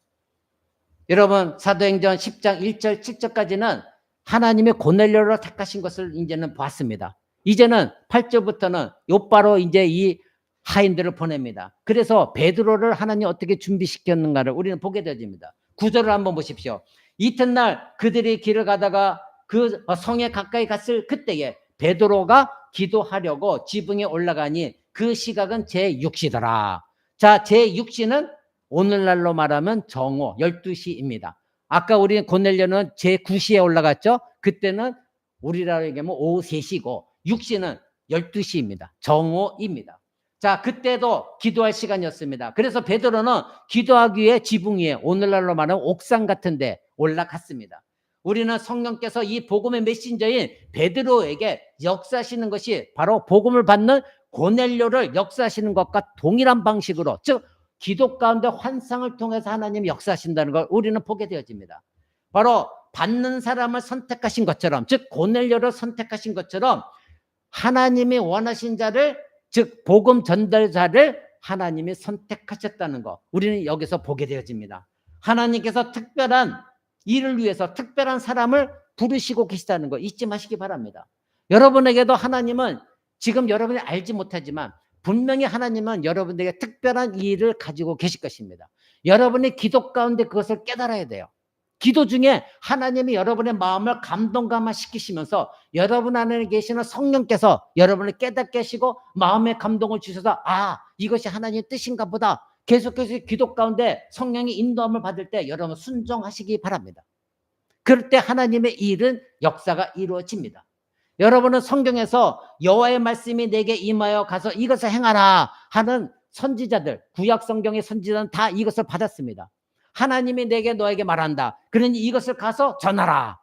여러분, 사도행전 10장 1절 7절까지는 하나님의 고넬료를 택하신 것을 이제는 봤습니다. 이제는 8절부터는 욥바로 이제 이 하인들을 보냅니다. 그래서 베드로를 하나님 어떻게 준비시켰는가를 우리는 보게 되어집니다. 9절을 한번 보십시오. 이튿날 그들이 길을 가다가 그 성에 가까이 갔을 그때에 베드로가 기도하려고 지붕에 올라가니 그 시각은 제6시더라. 자, 제6시는 오늘날로 말하면 정오 12시입니다. 아까 우리 고넬료는 제9시에 올라갔죠. 그때는 우리나라로 얘기하면 오후 3시고 6시는 12시입니다. 정오입니다. 자, 그때도 기도할 시간이었습니다. 그래서 베드로는 기도하기 위해 지붕 위에, 오늘날로 말하면 옥상 같은 데 올라갔습니다. 우리는 성령께서 이 복음의 메신저인 베드로에게 역사하시는 것이 바로 복음을 받는 고넬료를 역사하시는 것과 동일한 방식으로, 즉 기도 가운데 환상을 통해서 하나님이 역사하신다는 걸 우리는 보게 되어집니다. 바로 받는 사람을 선택하신 것처럼, 즉 고넬료를 선택하신 것처럼 하나님이 원하신 자를, 즉 복음 전달자를 하나님이 선택하셨다는 거 우리는 여기서 보게 되어집니다. 하나님께서 특별한 일을 위해서 특별한 사람을 부르시고 계시다는 거 잊지 마시기 바랍니다. 여러분에게도 하나님은 지금 여러분이 알지 못하지만 분명히 하나님은 여러분에게 특별한 일을 가지고 계실 것입니다. 여러분의 기도 가운데 그것을 깨달아야 돼요. 기도 중에 하나님이 여러분의 마음을 감동감화시키시면서 여러분 안에 계시는 성령께서 여러분을 깨닫게 하시고 마음의 감동을 주셔서 이것이 하나님의 뜻인가 보다, 계속해서 기도 가운데 성령의 인도함을 받을 때 여러분 순종하시기 바랍니다. 그럴 때 하나님의 일은 역사가 이루어집니다. 여러분은 성경에서 여호와의 말씀이 내게 임하여 가서 이것을 행하라 하는 선지자들, 구약 성경의 선지자는 다 이것을 받았습니다. 하나님이 내게 너에게 말한다. 그러니 이것을 가서 전하라.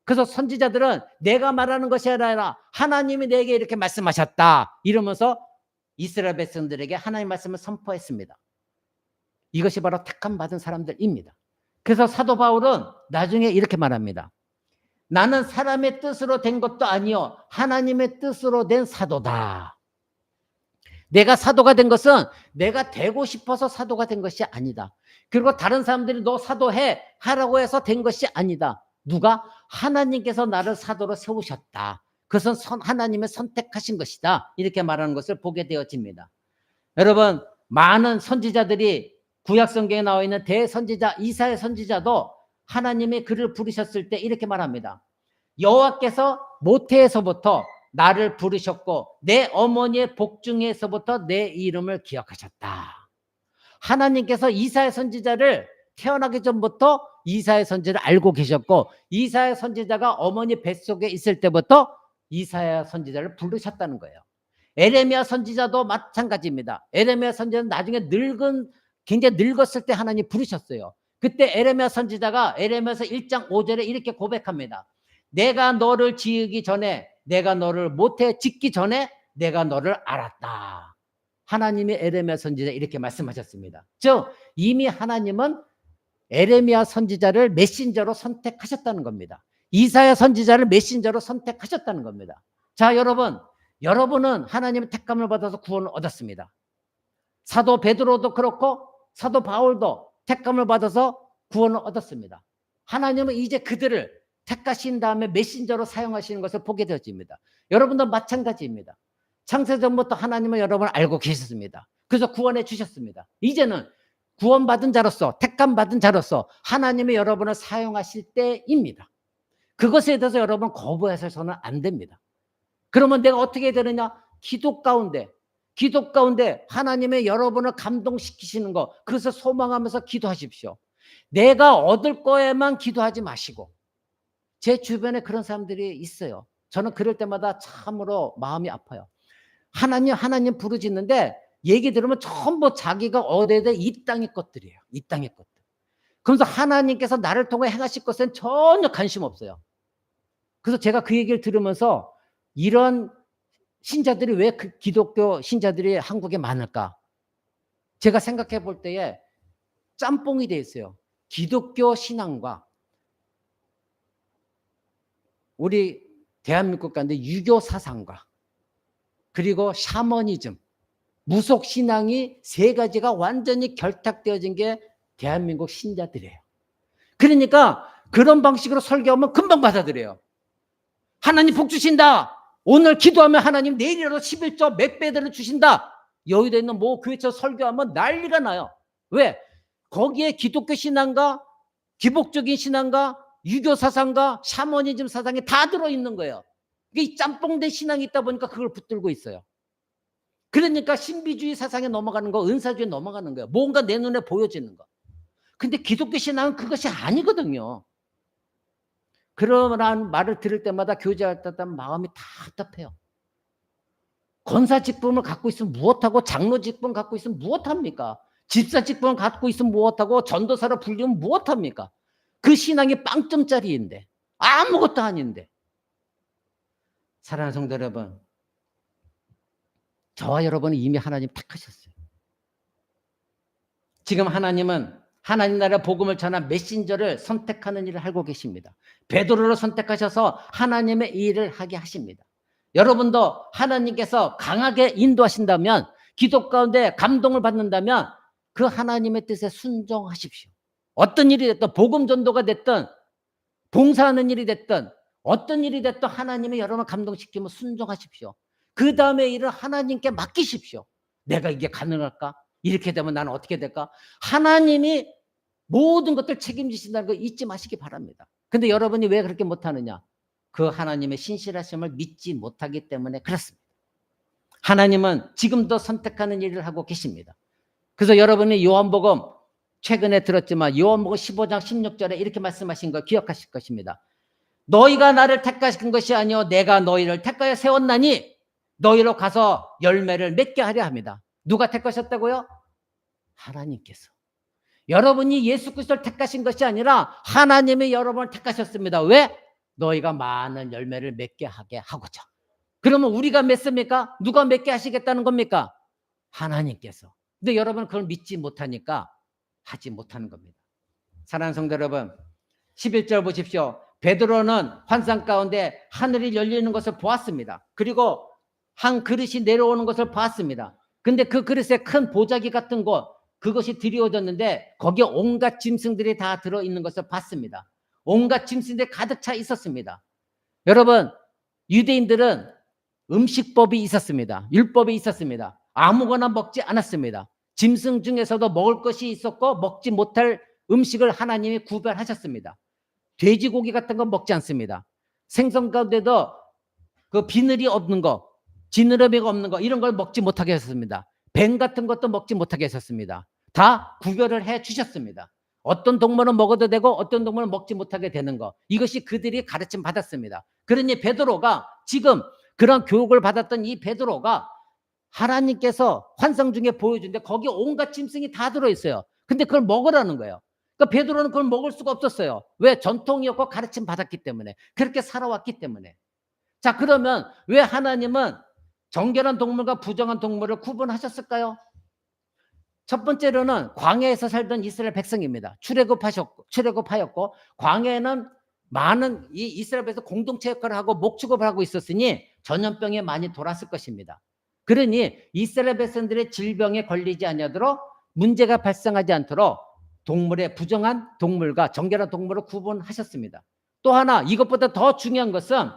그래서 선지자들은 내가 말하는 것이 아니라 하나님이 내게 이렇게 말씀하셨다 이러면서 이스라엘 백성들에게 하나님의 말씀을 선포했습니다. 이것이 바로 택함 받은 사람들입니다. 그래서 사도 바울은 나중에 이렇게 말합니다. 나는 사람의 뜻으로 된 것도 아니요 하나님의 뜻으로 된 사도다. 내가 사도가 된 것은 내가 되고 싶어서 사도가 된 것이 아니다. 그리고 다른 사람들이 너 사도해 하라고 해서 된 것이 아니다. 누가? 하나님께서 나를 사도로 세우셨다. 그것은 하나님의 선택하신 것이다. 이렇게 말하는 것을 보게 되어집니다. 여러분, 많은 선지자들이 구약 성경에 나와 있는 대선지자 이사야 선지자도 하나님의 그를 부르셨을 때 이렇게 말합니다. 여호와께서 모태에서부터 나를 부르셨고 내 어머니의 복중에서부터 내 이름을 기억하셨다. 하나님께서 이사야 선지자를 태어나기 전부터 이사야 선지자를 알고 계셨고 이사야 선지자가 어머니 뱃속에 있을 때부터 이사야 선지자를 부르셨다는 거예요. 에레미야 선지자도 마찬가지입니다. 에레미야 선지자는 나중에 굉장히 늙었을 때 하나님 부르셨어요. 그때 에레미야 선지자가 에레미야서 1장 5절에 이렇게 고백합니다. 내가 너를 지으기 전에 내가 너를 모태 짓기 전에 내가 너를 알았다. 하나님이 에레미야 선지자 이렇게 말씀하셨습니다. 즉 이미 하나님은 에레미야 선지자를 메신저로 선택하셨다는 겁니다. 이사야 선지자를 메신저로 선택하셨다는 겁니다. 자, 여러분은 하나님의 택감을 받아서 구원을 얻었습니다. 사도 베드로도 그렇고 사도 바울도 택감을 받아서 구원을 얻었습니다. 하나님은 이제 그들을 택하신 다음에 메신저로 사용하시는 것을 보게 되어집니다. 여러분도 마찬가지입니다. 창세전부터 하나님은 여러분을 알고 계셨습니다. 그래서 구원해 주셨습니다. 이제는 구원받은 자로서 택감받은 자로서 하나님이 여러분을 사용하실 때입니다. 그것에 대해서 여러분 거부해서는 안 됩니다. 그러면 내가 어떻게 되느냐? 기도 가운데 하나님의 여러분을 감동시키시는 것, 그것을 소망하면서 기도하십시오. 내가 얻을 거에만 기도하지 마시고. 제 주변에 그런 사람들이 있어요. 저는 그럴 때마다 참으로 마음이 아파요. 하나님 부르짖는데 얘기 들으면 전부 자기가 얻어야 될 이 땅의 것들이에요. 이 땅의 것들. 그러면서 하나님께서 나를 통해 행하실 것엔 전혀 관심 없어요. 그래서 제가 그 얘기를 들으면서 이런 신자들이 왜 기독교 신자들이 한국에 많을까? 제가 생각해 볼 때에 짬뽕이 돼 있어요. 기독교 신앙과 우리 대한민국 가운데 유교 사상과 그리고 샤머니즘, 무속 신앙이 세 가지가 완전히 결탁되어진 게 대한민국 신자들이에요. 그러니까 그런 방식으로 설교하면 금방 받아들여요. 하나님 복 주신다. 오늘 기도하면 하나님 내일이라도 11조 몇 배들을 주신다. 여의도에 있는 뭐 교회처럼 설교하면 난리가 나요. 왜? 거기에 기독교 신앙과 기복적인 신앙과 유교 사상과 샤머니즘 사상이 다 들어있는 거예요. 이 짬뽕된 신앙이 있다 보니까 그걸 붙들고 있어요. 그러니까 신비주의 사상에 넘어가는 거, 은사주의에 넘어가는 거예요. 뭔가 내 눈에 보여지는 거. 근데 기독교 신앙은 그것이 아니거든요. 그러한 말을 들을 때마다 교제할 때마다 마음이 답답해요. 권사 직분을 갖고 있으면 무엇하고 장로 직분 갖고 있으면 무엇합니까? 집사 직분을 갖고 있으면 무엇하고 전도사로 불리면 무엇합니까? 그 신앙이 빵점짜리인데 아무것도 아닌데. 사랑하는 성도 여러분, 저와 여러분은 이미 하나님 택하셨어요. 지금 하나님은 하나님 나라 복음을 전한 메신저를 선택하는 일을 하고 계십니다. 베드로를 선택하셔서 하나님의 일을 하게 하십니다. 여러분도 하나님께서 강하게 인도하신다면, 기도 가운데 감동을 받는다면 그 하나님의 뜻에 순종하십시오. 어떤 일이 됐든, 복음 전도가 됐든, 봉사하는 일이 됐든, 어떤 일이 됐든 하나님이 여러분을 감동시키면 순종하십시오. 그 다음에 일을 하나님께 맡기십시오. 내가 이게 가능할까? 이렇게 되면 나는 어떻게 될까? 하나님이 모든 것들 책임지신다는 거 잊지 마시기 바랍니다. 근데 여러분이 왜 그렇게 못하느냐? 그 하나님의 신실하심을 믿지 못하기 때문에 그렇습니다. 하나님은 지금도 선택하는 일을 하고 계십니다. 그래서 여러분이 요한복음 최근에 들었지만 요한복음 15장 16절에 이렇게 말씀하신 거 기억하실 것입니다. 너희가 나를 택하신 것이 아니요 내가 너희를 택하여 세웠나니 너희로 가서 열매를 맺게 하려 합니다. 누가 택하셨다고요? 하나님께서. 여러분이 예수 그리스도를 택하신 것이 아니라 하나님이 여러분을 택하셨습니다. 왜? 너희가 많은 열매를 맺게 하게 하고자. 그러면 우리가 맺습니까? 누가 맺게 하시겠다는 겁니까? 하나님께서. 근데 여러분 그걸 믿지 못하니까 하지 못하는 겁니다. 사랑하는 성도 여러분, 11절 보십시오. 베드로는 환상 가운데 하늘이 열리는 것을 보았습니다. 그리고 한 그릇이 내려오는 것을 보았습니다. 근데 그 그릇에 큰 보자기 같은 것, 그것이 드리워졌는데 거기에 온갖 짐승들이 다 들어있는 것을 봤습니다. 온갖 짐승들이 가득 차 있었습니다. 여러분, 유대인들은 음식법이 있었습니다. 율법이 있었습니다. 아무거나 먹지 않았습니다. 짐승 중에서도 먹을 것이 있었고 먹지 못할 음식을 하나님이 구별하셨습니다. 돼지고기 같은 건 먹지 않습니다. 생선 가운데도 그 비늘이 없는 거, 지느러미가 없는 거 이런 걸 먹지 못하게 하셨습니다. 뱀 같은 것도 먹지 못하게 하셨습니다. 다 구별을 해 주셨습니다. 어떤 동물은 먹어도 되고 어떤 동물은 먹지 못하게 되는 거, 이것이 그들이 가르침 받았습니다. 그러니 베드로가 지금 그런 교육을 받았던 이 베드로가 하나님께서 환상 중에 보여준데 거기에 온갖 짐승이 다 들어있어요. 근데 그걸 먹으라는 거예요. 그러니까 베드로는 그걸 먹을 수가 없었어요. 왜? 전통이었고 가르침 받았기 때문에, 그렇게 살아왔기 때문에. 자, 그러면 왜 하나님은 정결한 동물과 부정한 동물을 구분하셨을까요? 첫 번째로는 광야에서 살던 이스라엘 백성입니다. 출애굽하였고 광야에는 많은 이 이스라엘에서 공동체 역할을 하고 목축업을 하고 있었으니 전염병에 많이 돌았을 것입니다. 그러니 이스라엘 백성들의 질병에 걸리지 않도록, 문제가 발생하지 않도록 동물의 부정한 동물과 정결한 동물을 구분하셨습니다. 또 하나, 이것보다 더 중요한 것은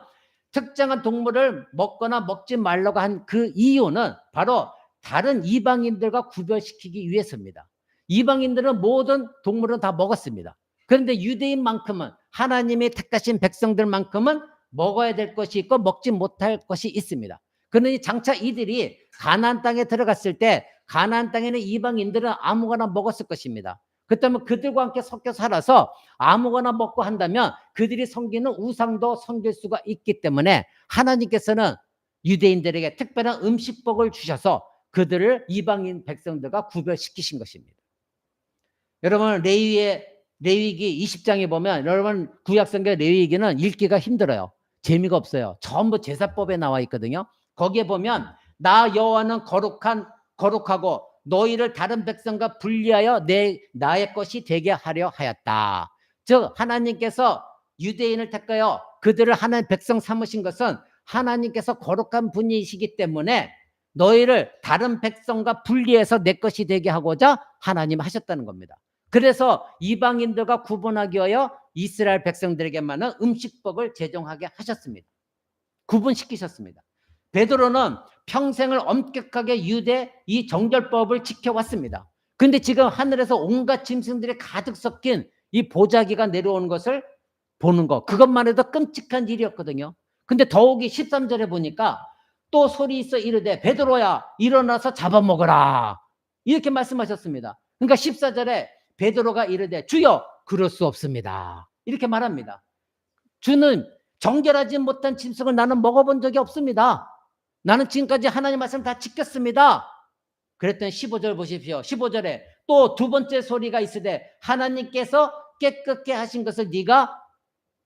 특정한 동물을 먹거나 먹지 말라고 한 그 이유는 바로 다른 이방인들과 구별시키기 위해서입니다. 이방인들은 모든 동물은 다 먹었습니다. 그런데 유대인만큼은, 하나님이 택하신 백성들만큼은 먹어야 될 것이 있고 먹지 못할 것이 있습니다. 그러니 장차 이들이 가나안 땅에 들어갔을 때 가나안 땅에는 이방인들은 아무거나 먹었을 것입니다. 그렇다면 그들과 함께 섞여 살아서 아무거나 먹고 한다면 그들이 섬기는 우상도 섬길 수가 있기 때문에 하나님께서는 유대인들에게 특별한 음식법을 주셔서 그들을 이방인 백성들과 구별시키신 것입니다. 여러분, 레위기 20장에 보면, 여러분 구약성경 레위기는 읽기가 힘들어요. 재미가 없어요. 전부 제사법에 나와 있거든요. 거기에 보면 나 여호와는 거룩하고 너희를 다른 백성과 분리하여 나의 것이 되게 하려 하였다. 즉 하나님께서 유대인을 택하여 그들을 하나님 백성 삼으신 것은 하나님께서 거룩한 분이시기 때문에 너희를 다른 백성과 분리해서 내 것이 되게 하고자 하나님 하셨다는 겁니다. 그래서 이방인들과 구분하기 위하여 이스라엘 백성들에게만은 음식법을 제정하게 하셨습니다. 구분시키셨습니다. 베드로는 평생을 엄격하게 유대 이 정결법을 지켜왔습니다. 근데 지금 하늘에서 온갖 짐승들이 가득 섞인 이 보자기가 내려오는 것을 보는 거, 그것만 해도 끔찍한 일이었거든요. 근데 더욱이 13절에 보니까 또 소리 있어 이르되 베드로야 일어나서 잡아먹어라, 이렇게 말씀하셨습니다. 그러니까 14절에 베드로가 이르되 주여 그럴 수 없습니다, 이렇게 말합니다. 주는 정결하지 못한 짐승을 나는 먹어본 적이 없습니다. 나는 지금까지 하나님 말씀 다 지켰습니다. 그랬더니 15절 보십시오. 15절에 또 두 번째 소리가 있으되 하나님께서 깨끗게 하신 것을 네가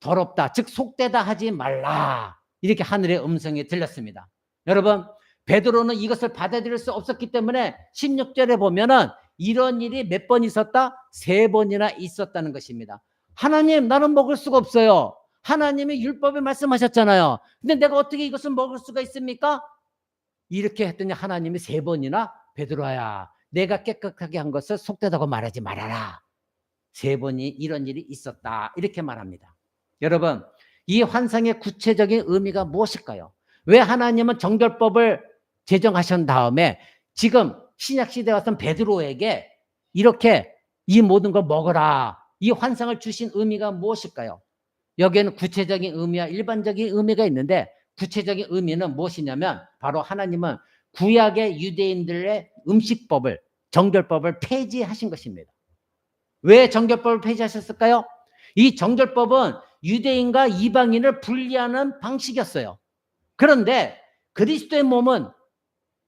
더럽다, 즉 속되다 하지 말라, 이렇게 하늘의 음성이 들렸습니다. 여러분, 베드로는 이것을 받아들일 수 없었기 때문에 16절에 보면은 이런 일이 몇 번 있었다? 3번이나 있었다는 것입니다. 하나님, 나는 먹을 수가 없어요. 하나님이 율법에 말씀하셨잖아요. 근데 내가 어떻게 이것을 먹을 수가 있습니까? 이렇게 했더니 하나님이 3번이나 베드로야, 내가 깨끗하게 한 것을 속되다고 말하지 말아라, 3번이 이런 일이 있었다, 이렇게 말합니다. 여러분, 이 환상의 구체적인 의미가 무엇일까요? 왜 하나님은 정결법을 제정하신 다음에 지금 신약시대에 왔던 베드로에게 이렇게 이 모든 걸 먹어라, 이 환상을 주신 의미가 무엇일까요? 여기에는 구체적인 의미와 일반적인 의미가 있는데, 구체적인 의미는 무엇이냐면 바로 하나님은 구약의 유대인들의 음식법을, 정결법을 폐지하신 것입니다. 왜 정결법을 폐지하셨을까요? 이 정결법은 유대인과 이방인을 분리하는 방식이었어요. 그런데 그리스도의 몸은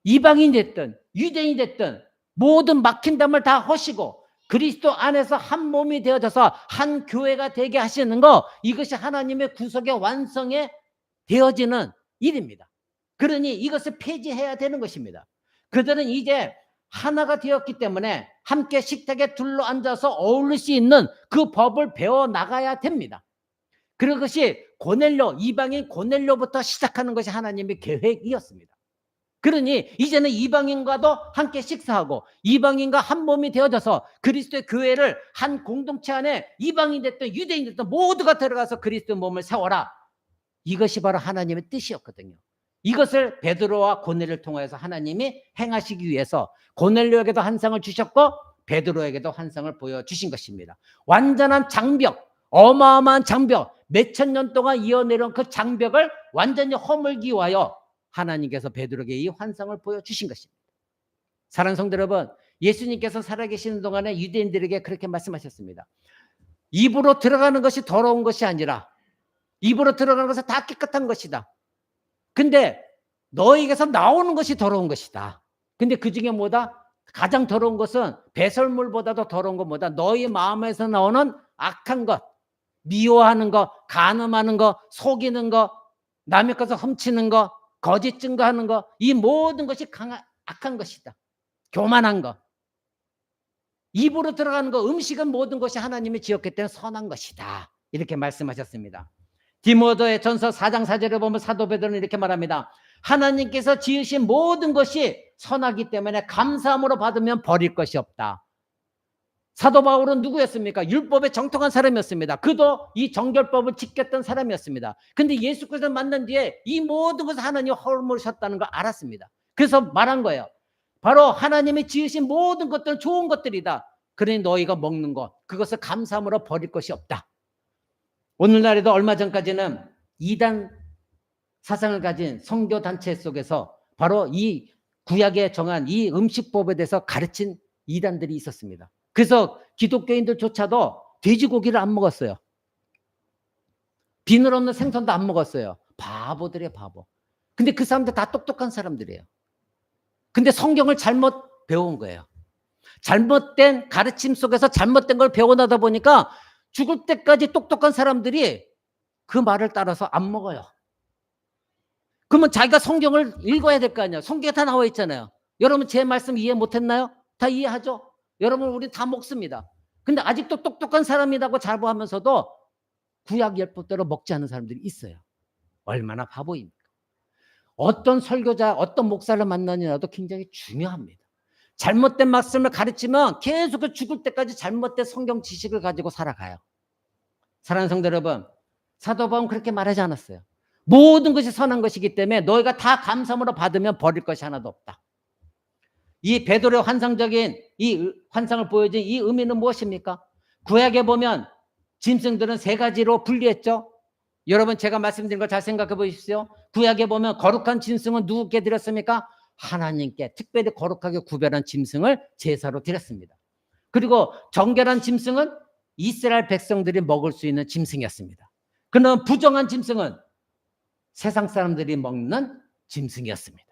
이방인 됐든 유대인이 됐든 모든 막힌담을 다 허시고 그리스도 안에서 한 몸이 되어져서 한 교회가 되게 하시는 거, 이것이 하나님의 구속의 완성에 되어지는 일입니다. 그러니 이것을 폐지해야 되는 것입니다. 그들은 이제 하나가 되었기 때문에 함께 식탁에 둘러앉아서 어울릴 수 있는 그 법을 배워나가야 됩니다. 그것이 고넬료, 이방인 고넬료부터 시작하는 것이 하나님의 계획이었습니다. 그러니 이제는 이방인과도 함께 식사하고 이방인과 한 몸이 되어져서 그리스도의 교회를 한 공동체 안에 이방인 됐든 유대인 됐든 모두가 들어가서 그리스도의 몸을 세워라. 이것이 바로 하나님의 뜻이었거든요. 이것을 베드로와 고넬료를 통해서 하나님이 행하시기 위해서 고넬료에게도 한 상을 주셨고 베드로에게도 한 상을 보여주신 것입니다. 완전한 장벽, 어마어마한 장벽, 몇천 년 동안 이어내려온 그 장벽을 완전히 허물기 위하여 하나님께서 베드로에게 이 환상을 보여주신 것입니다. 사랑하는 성도 여러분, 예수님께서 살아계시는 동안에 유대인들에게 그렇게 말씀하셨습니다. 입으로 들어가는 것이 더러운 것이 아니라 입으로 들어가는 것은 다 깨끗한 것이다. 근데 너에게서 나오는 것이 더러운 것이다. 근데 그 중에 뭐다? 가장 더러운 것은 배설물보다도 더러운 것 뭐다? 너희 마음에서 나오는 악한 것, 미워하는 것, 간음하는 것, 속이는 것, 남의 것을 훔치는 것, 거짓 증거하는 것, 이 모든 것이 악한 것이다. 교만한 것. 입으로 들어가는 것, 음식은 모든 것이 하나님이 지었기 때문에 선한 것이다. 이렇게 말씀하셨습니다. 디모데의 전서 4장 4절에 보면 사도 베드로는 이렇게 말합니다. 하나님께서 지으신 모든 것이 선하기 때문에 감사함으로 받으면 버릴 것이 없다. 사도 바울은 누구였습니까? 율법에 정통한 사람이었습니다. 그도 이 정결법을 지켰던 사람이었습니다. 근데 예수 그리스도를 만난 뒤에 이 모든 것을 하나님이 허물으셨다는 걸 알았습니다. 그래서 말한 거예요. 바로 하나님이 지으신 모든 것들은 좋은 것들이다. 그러니 너희가 먹는 것, 그것을 감사함으로 버릴 것이 없다. 오늘날에도 얼마 전까지는 이단 사상을 가진 선교단체 속에서 바로 이 구약에 정한 이 음식법에 대해서 가르친 이단들이 있었습니다. 그래서 기독교인들조차도 돼지고기를 안 먹었어요. 비늘 없는 생선도 안 먹었어요. 바보들이에요, 바보. 근데 그 사람들 다 똑똑한 사람들이에요. 근데 성경을 잘못 배운 거예요. 잘못된 가르침 속에서 잘못된 걸 배워나다 보니까 죽을 때까지 똑똑한 사람들이 그 말을 따라서 안 먹어요. 그러면 자기가 성경을 읽어야 될 거 아니에요. 성경에 다 나와 있잖아요. 여러분 제 말씀 이해 못했나요? 다 이해하죠? 여러분 우리 다 먹습니다. 근데 아직도 똑똑한 사람이라고 자부하면서도 구약 율법대로 먹지 않는 사람들이 있어요. 얼마나 바보입니까? 어떤 설교자, 어떤 목사를 만나느냐도 굉장히 중요합니다. 잘못된 말씀을 가르치면 계속 죽을 때까지 잘못된 성경 지식을 가지고 살아가요. 사랑하는 성도 여러분, 사도 바울은 그렇게 말하지 않았어요. 모든 것이 선한 것이기 때문에 너희가 다 감사함으로 받으면 버릴 것이 하나도 없다. 이 베드로의 환상적인 이 환상을 보여준 이 의미는 무엇입니까? 구약에 보면 짐승들은 세 가지로 분리했죠. 여러분 제가 말씀드린 걸 잘 생각해 보십시오. 구약에 보면 거룩한 짐승은 누구께 드렸습니까? 하나님께 특별히 거룩하게 구별한 짐승을 제사로 드렸습니다. 그리고 정결한 짐승은 이스라엘 백성들이 먹을 수 있는 짐승이었습니다. 그러나 부정한 짐승은 세상 사람들이 먹는 짐승이었습니다.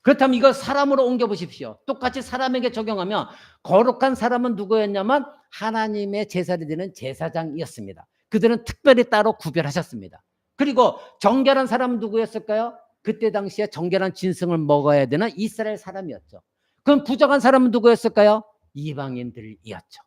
그렇다면 이거 사람으로 옮겨보십시오. 똑같이 사람에게 적용하면 거룩한 사람은 누구였냐면 하나님의 제사를 드리는 제사장이었습니다. 그들은 특별히 따로 구별하셨습니다. 그리고 정결한 사람은 누구였을까요? 그때 당시에 정결한 짐승을 먹어야 되는 이스라엘 사람이었죠. 그럼 부정한 사람은 누구였을까요? 이방인들이었죠.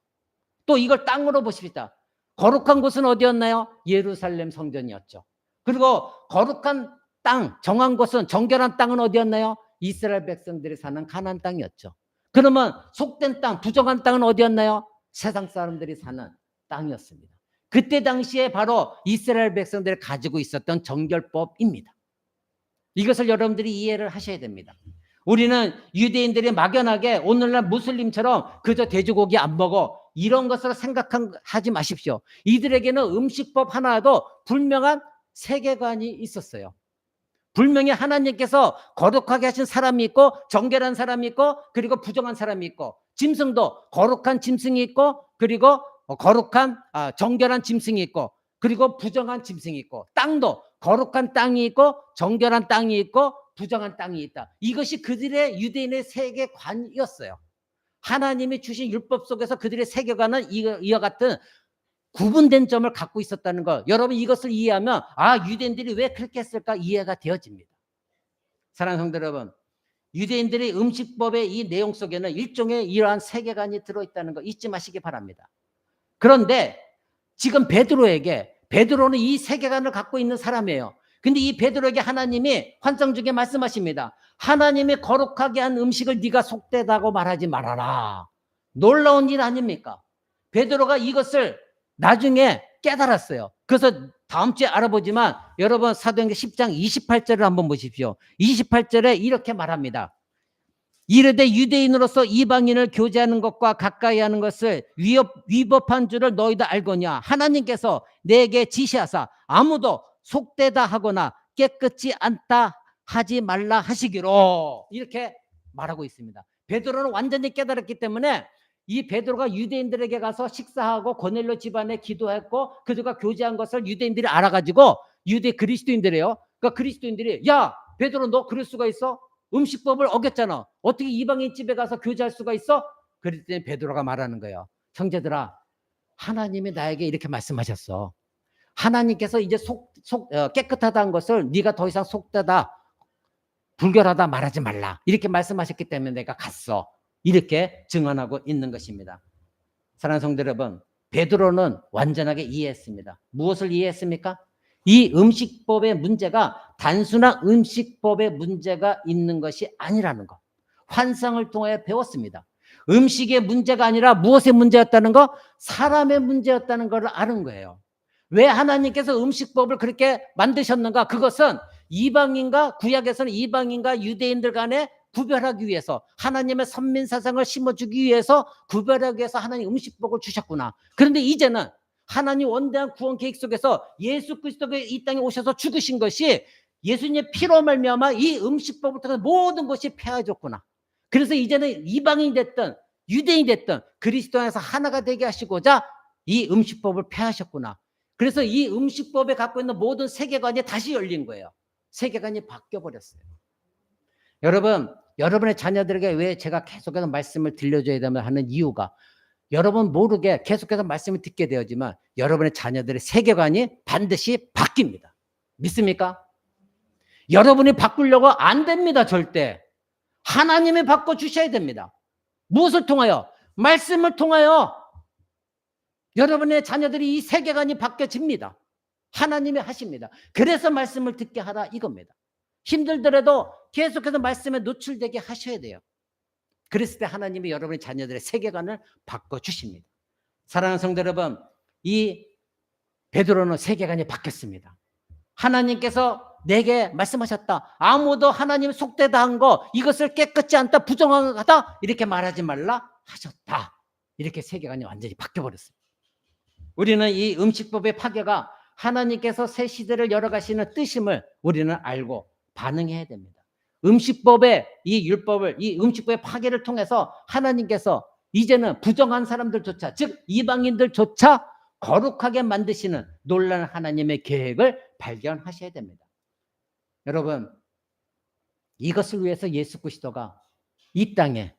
또 이걸 땅으로 보십시다. 거룩한 곳은 어디였나요? 예루살렘 성전이었죠. 그리고 거룩한 땅, 정한 곳은 정결한 땅은 어디였나요? 이스라엘 백성들이 사는 가나안 땅이었죠. 그러면 속된 땅, 부정한 땅은 어디였나요? 세상 사람들이 사는 땅이었습니다. 그때 당시에 바로 이스라엘 백성들이 가지고 있었던 정결법입니다. 이것을 여러분들이 이해를 하셔야 됩니다. 우리는 유대인들이 막연하게 오늘날 무슬림처럼 그저 돼지고기 안 먹어 이런 것으로 생각하지 마십시오. 이들에게는 음식법 하나도 분명한 세계관이 있었어요. 분명히 하나님께서 거룩하게 하신 사람이 있고 정결한 사람이 있고 그리고 부정한 사람이 있고 짐승도 거룩한 짐승이 있고 그리고 거룩한 정결한 짐승이 있고 그리고 부정한 짐승이 있고, 땅도 거룩한 땅이 있고 정결한 땅이 있고 부정한 땅이 있다. 이것이 그들의 유대인의 세계관이었어요. 하나님이 주신 율법 속에서 그들의 세계관은 이와 같은 구분된 점을 갖고 있었다는 것. 여러분 이것을 이해하면 유대인들이 왜 그렇게 했을까 이해가 되어집니다. 사랑하는 성도 여러분, 유대인들의 음식법의 이 내용 속에는 일종의 이러한 세계관이 들어있다는 거 잊지 마시기 바랍니다. 그런데 지금 베드로는 이 세계관을 갖고 있는 사람이에요. 근데 이 베드로에게 하나님이 환상 중에 말씀하십니다. 하나님이 거룩하게 한 음식을 네가 속되다고 말하지 말아라. 놀라운 일 아닙니까? 베드로가 이것을 나중에 깨달았어요. 그래서 다음 주에 알아보지만 여러분 사도행전 10장 28절을 한번 보십시오. 28절에 이렇게 말합니다. 이르되 유대인으로서 이방인을 교제하는 것과 가까이 하는 것을 위법한 줄을 너희도 알거냐. 하나님께서 내게 지시하사 아무도 속되다 하거나 깨끗지 않다 하지 말라 하시기로, 이렇게 말하고 있습니다. 베드로는 완전히 깨달았기 때문에 이 베드로가 유대인들에게 가서 식사하고 고넬료 집안에 기도했고 그들과 교제한 것을 유대인들이 알아가지고, 유대 그리스도인들이에요. 그러니까 그리스도인들이 야 베드로 너 그럴 수가 있어? 음식법을 어겼잖아. 어떻게 이방인 집에 가서 교제할 수가 있어? 그랬더니 베드로가 말하는 거예요. 형제들아, 하나님이 나에게 이렇게 말씀하셨어. 하나님께서 이제 깨끗하다는 것을 네가 더 이상 속되다, 불결하다 말하지 말라, 이렇게 말씀하셨기 때문에 내가 갔어. 이렇게 증언하고 있는 것입니다. 사랑하는 성도 여러분, 베드로는 완전하게 이해했습니다. 무엇을 이해했습니까? 이 음식법의 문제가 단순한 음식법의 문제가 있는 것이 아니라는 것. 환상을 통해 배웠습니다. 음식의 문제가 아니라 무엇의 문제였다는 것? 사람의 문제였다는 것을 아는 거예요. 왜 하나님께서 음식법을 그렇게 만드셨는가? 그것은 이방인과, 구약에서는 이방인과 유대인들 간에 구별하기 위해서, 하나님의 선민 사상을 심어주기 위해서, 구별하기 위해서 하나님 음식법을 주셨구나. 그런데 이제는 하나님 원대한 구원 계획 속에서 예수 그리스도가 이 땅에 오셔서 죽으신 것이 예수님의 피로 말미암아 이 음식법을 통해 모든 것이 폐하졌구나. 그래서 이제는 이방인이 됐든 유대인이 됐든 그리스도 안에서 하나가 되게 하시고자 이 음식법을 폐하셨구나. 그래서 이 음식법에 갖고 있는 모든 세계관이 다시 열린 거예요. 세계관이 바뀌어버렸어요. 여러분, 여러분의 자녀들에게 왜 제가 계속해서 말씀을 들려줘야 되면 하는 이유가, 여러분 모르게 계속해서 말씀을 듣게 되었지만 여러분의 자녀들의 세계관이 반드시 바뀝니다. 믿습니까? 여러분이 바꾸려고 안 됩니다. 절대. 하나님이 바꿔주셔야 됩니다. 무엇을 통하여? 말씀을 통하여 여러분의 자녀들이 이 세계관이 바뀌어집니다. 하나님이 하십니다. 그래서 말씀을 듣게 하라 이겁니다. 힘들더라도 계속해서 말씀에 노출되게 하셔야 돼요. 그랬을 때 하나님이 여러분의 자녀들의 세계관을 바꿔주십니다. 사랑하는 성도 여러분, 이 베드로는 세계관이 바뀌었습니다. 하나님께서 내게 말씀하셨다. 아무도 하나님 속되다 한 거, 이것을 깨끗지 않다, 부정하다 이렇게 말하지 말라 하셨다. 이렇게 세계관이 완전히 바뀌어버렸습니다. 우리는 이 음식법의 파괴가 하나님께서 새 시대를 열어가시는 뜻임을 우리는 알고 반응해야 됩니다. 음식법의 이 율법을, 이 음식법의 파괴를 통해서 하나님께서 이제는 부정한 사람들조차, 즉 이방인들조차 거룩하게 만드시는 놀라운 하나님의 계획을 발견하셔야 됩니다. 여러분, 이것을 위해서 예수 그리스도가 이 땅에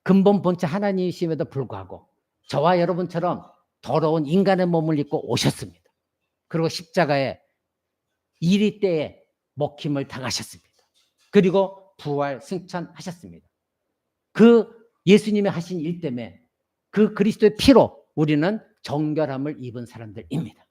근본 본체 하나님이심에도 불구하고 저와 여러분처럼 더러운 인간의 몸을 입고 오셨습니다. 그리고 십자가에 이리 때에 먹힘을 당하셨습니다. 그리고 부활 승천하셨습니다. 그 예수님이 하신 일 때문에 그 그리스도의 피로 우리는 정결함을 입은 사람들입니다.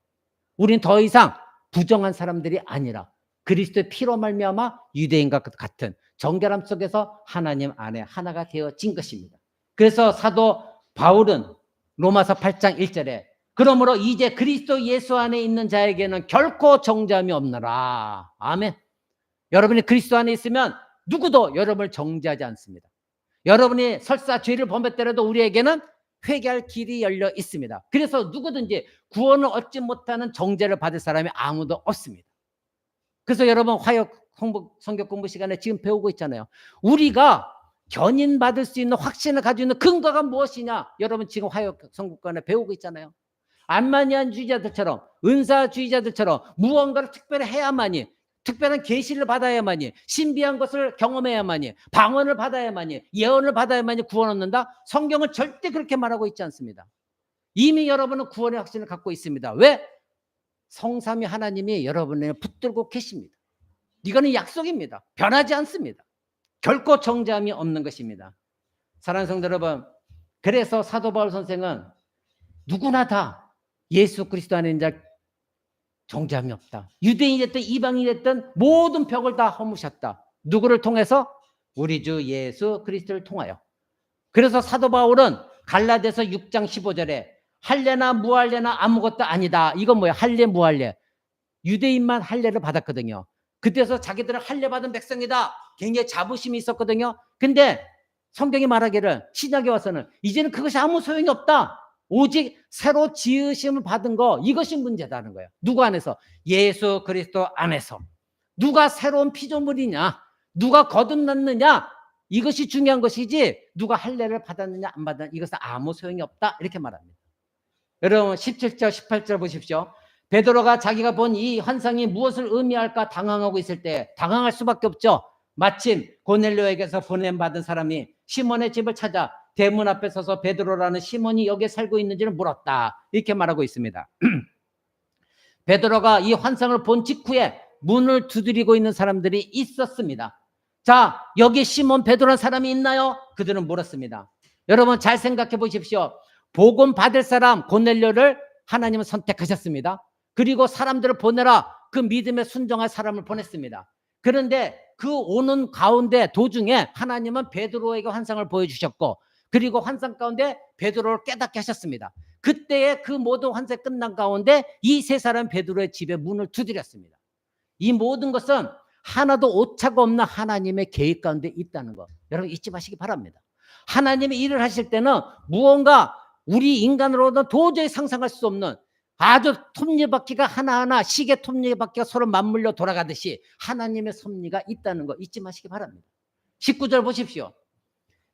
우리는 더 이상 부정한 사람들이 아니라 그리스도의 피로 말미암아 유대인과 같은 정결함 속에서 하나님 안에 하나가 되어진 것입니다. 그래서 사도 바울은 로마서 8장 1절에 그러므로 이제 그리스도 예수 안에 있는 자에게는 결코 정죄함이 없노라. 아멘. 여러분이 그리스도 안에 있으면 누구도 여러분을 정죄하지 않습니다. 여러분이 설사 죄를 범했더라도 우리에게는 회개할 길이 열려 있습니다. 그래서 누구든지 구원을 얻지 못하는 정죄를 받을 사람이 아무도 없습니다. 그래서 여러분 화역 성경 공부 시간에 지금 배우고 있잖아요. 우리가 견인받을 수 있는 확신을 가지고 있는 근거가 무엇이냐? 여러분 지금 화역 성국관에 배우고 있잖아요. 안마니안주의자들처럼, 은사주의자들처럼 무언가를 특별히 해야만이, 특별한 계시를 받아야만이, 신비한 것을 경험해야만이, 방언을 받아야만이, 예언을 받아야만이 구원 얻는다? 성경은 절대 그렇게 말하고 있지 않습니다. 이미 여러분은 구원의 확신을 갖고 있습니다. 왜? 성삼위 하나님이 여러분을 붙들고 계십니다. 이거는 약속입니다. 변하지 않습니다. 결코 정죄함이 없는 것입니다. 사랑하는 성도 여러분, 그래서 사도 바울 선생은 누구나 다 예수 그리스도 안에 있는 자 정죄함이 없다. 유대인이 됐든 이방인이 됐든 모든 벽을 다 허무셨다. 누구를 통해서? 우리 주 예수 그리스도를 통하여. 그래서 사도 바울은 갈라디아서 6장 15절에 할례나 무할례나 아무것도 아니다. 이건 뭐야? 할례 무할례. 유대인만 할례를 받았거든요. 그때서 자기들은 할례 받은 백성이다. 굉장히 자부심이 있었거든요. 근데 성경이 말하기를 신약에 와서는 이제는 그것이 아무 소용이 없다. 오직 새로 지으심을 받은 거, 이것이 문제다는 거예요. 누구 안에서? 예수 그리스도 안에서. 누가 새로운 피조물이냐, 누가 거듭났느냐, 이것이 중요한 것이지 누가 할례를 받았느냐 안 받았느냐 이것은 아무 소용이 없다. 이렇게 말합니다. 여러분 17절 18절 보십시오. 베드로가 자기가 본 이 환상이 무엇을 의미할까 당황하고 있을 때, 당황할 수밖에 없죠. 마침 고넬료에게서 보냄받은 사람이 시몬의 집을 찾아 대문 앞에 서서 베드로라는 시몬이 여기에 살고 있는지를 물었다. 이렇게 말하고 있습니다. 베드로가 이 환상을 본 직후에 문을 두드리고 있는 사람들이 있었습니다. 자, 여기 시몬 베드로라는 사람이 있나요? 그들은 물었습니다. 여러분 잘 생각해 보십시오. 복음 받을 사람 고넬료를 하나님은 선택하셨습니다. 그리고 사람들을 보내라. 그 믿음에 순종할 사람을 보냈습니다. 그런데 그 오는 가운데 도중에 하나님은 베드로에게 환상을 보여주셨고, 그리고 환상 가운데 베드로를 깨닫게 하셨습니다. 그때의 그 모든 환상이 끝난 가운데 이 세 사람 베드로의 집에 문을 두드렸습니다. 이 모든 것은 하나도 오차가 없는 하나님의 계획 가운데 있다는 거 여러분 잊지 마시기 바랍니다. 하나님이 일을 하실 때는 무언가 우리 인간으로는 도저히 상상할 수 없는 아주 톱니바퀴가 하나하나 시계 톱니바퀴가 서로 맞물려 돌아가듯이 하나님의 섭리가 있다는 거 잊지 마시기 바랍니다. 19절 보십시오.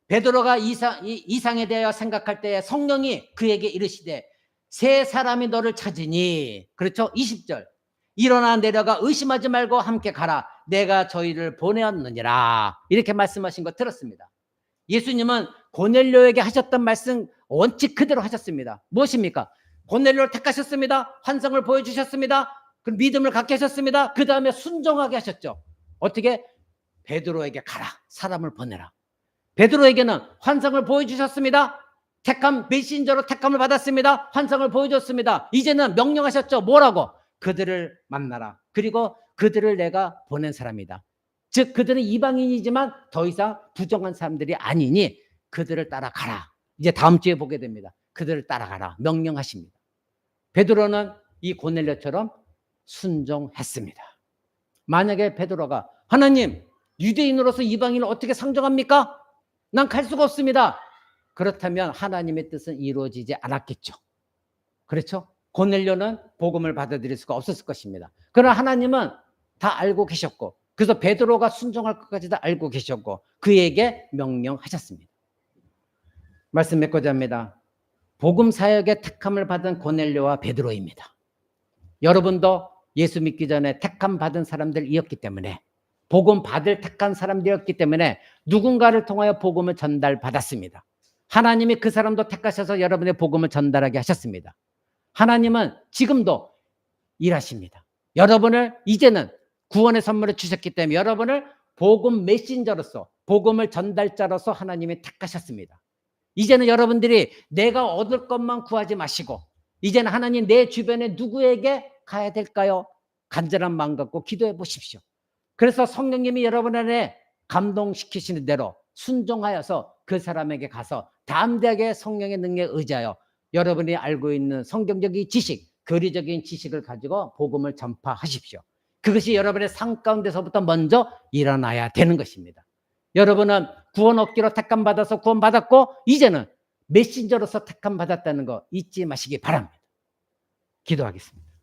베드로가 이상에 대하여 생각할 때 성령이 그에게 이르시되 세 사람이 너를 찾으니, 그렇죠? 20절 일어나 내려가 의심하지 말고 함께 가라. 내가 저희를 보내었느니라. 이렇게 말씀하신 거 들었습니다. 예수님은 고넬료에게 하셨던 말씀 원칙 그대로 하셨습니다. 무엇입니까? 고넬료를 택하셨습니다. 환상을 보여주셨습니다. 그 믿음을 갖게 하셨습니다. 그 다음에 순종하게 하셨죠. 어떻게? 베드로에게 가라. 사람을 보내라. 베드로에게는 환상을 보여주셨습니다. 택함, 메신저로 택함을 받았습니다. 환상을 보여줬습니다. 이제는 명령하셨죠. 뭐라고? 그들을 만나라. 그리고 그들을 내가 보낸 사람이다. 즉 그들은 이방인이지만 더 이상 부정한 사람들이 아니니 그들을 따라가라. 이제 다음 주에 보게 됩니다. 그들을 따라가라. 명령하십니다. 베드로는 이 고넬료처럼 순종했습니다. 만약에 베드로가 하나님, 유대인으로서 이방인을 어떻게 상정합니까? 난 갈 수가 없습니다. 그렇다면 하나님의 뜻은 이루어지지 않았겠죠. 그렇죠? 고넬료는 복음을 받아들일 수가 없었을 것입니다. 그러나 하나님은 다 알고 계셨고, 그래서 베드로가 순종할 것까지 다 알고 계셨고 그에게 명령하셨습니다. 말씀 맺고자 합니다. 복음 사역의 택함을 받은 고넬료와 베드로입니다. 여러분도 예수 믿기 전에 택함 받은 사람들이었기 때문에, 복음 받을 택한 사람들이었기 때문에 누군가를 통하여 복음을 전달받았습니다. 하나님이 그 사람도 택하셔서 여러분의 복음을 전달하게 하셨습니다. 하나님은 지금도 일하십니다. 여러분을 이제는 구원의 선물을 주셨기 때문에 여러분을 복음 메신저로서, 복음을 전달자로서 하나님이 택하셨습니다. 이제는 여러분들이 내가 얻을 것만 구하지 마시고 이제는 하나님 내 주변에 누구에게 가야 될까요? 간절한 마음 갖고 기도해 보십시오. 그래서 성령님이 여러분 안에 감동시키시는 대로 순종하여서 그 사람에게 가서 담대하게 성령의 능력에 의지하여 여러분이 알고 있는 성경적인 지식, 교리적인 지식을 가지고 복음을 전파하십시오. 그것이 여러분의 삶 가운데서부터 먼저 일어나야 되는 것입니다. 여러분은 구원 얻기로 택함 받아서 구원 받았고 이제는 메신저로서 택함 받았다는 거 잊지 마시기 바랍니다. 기도하겠습니다.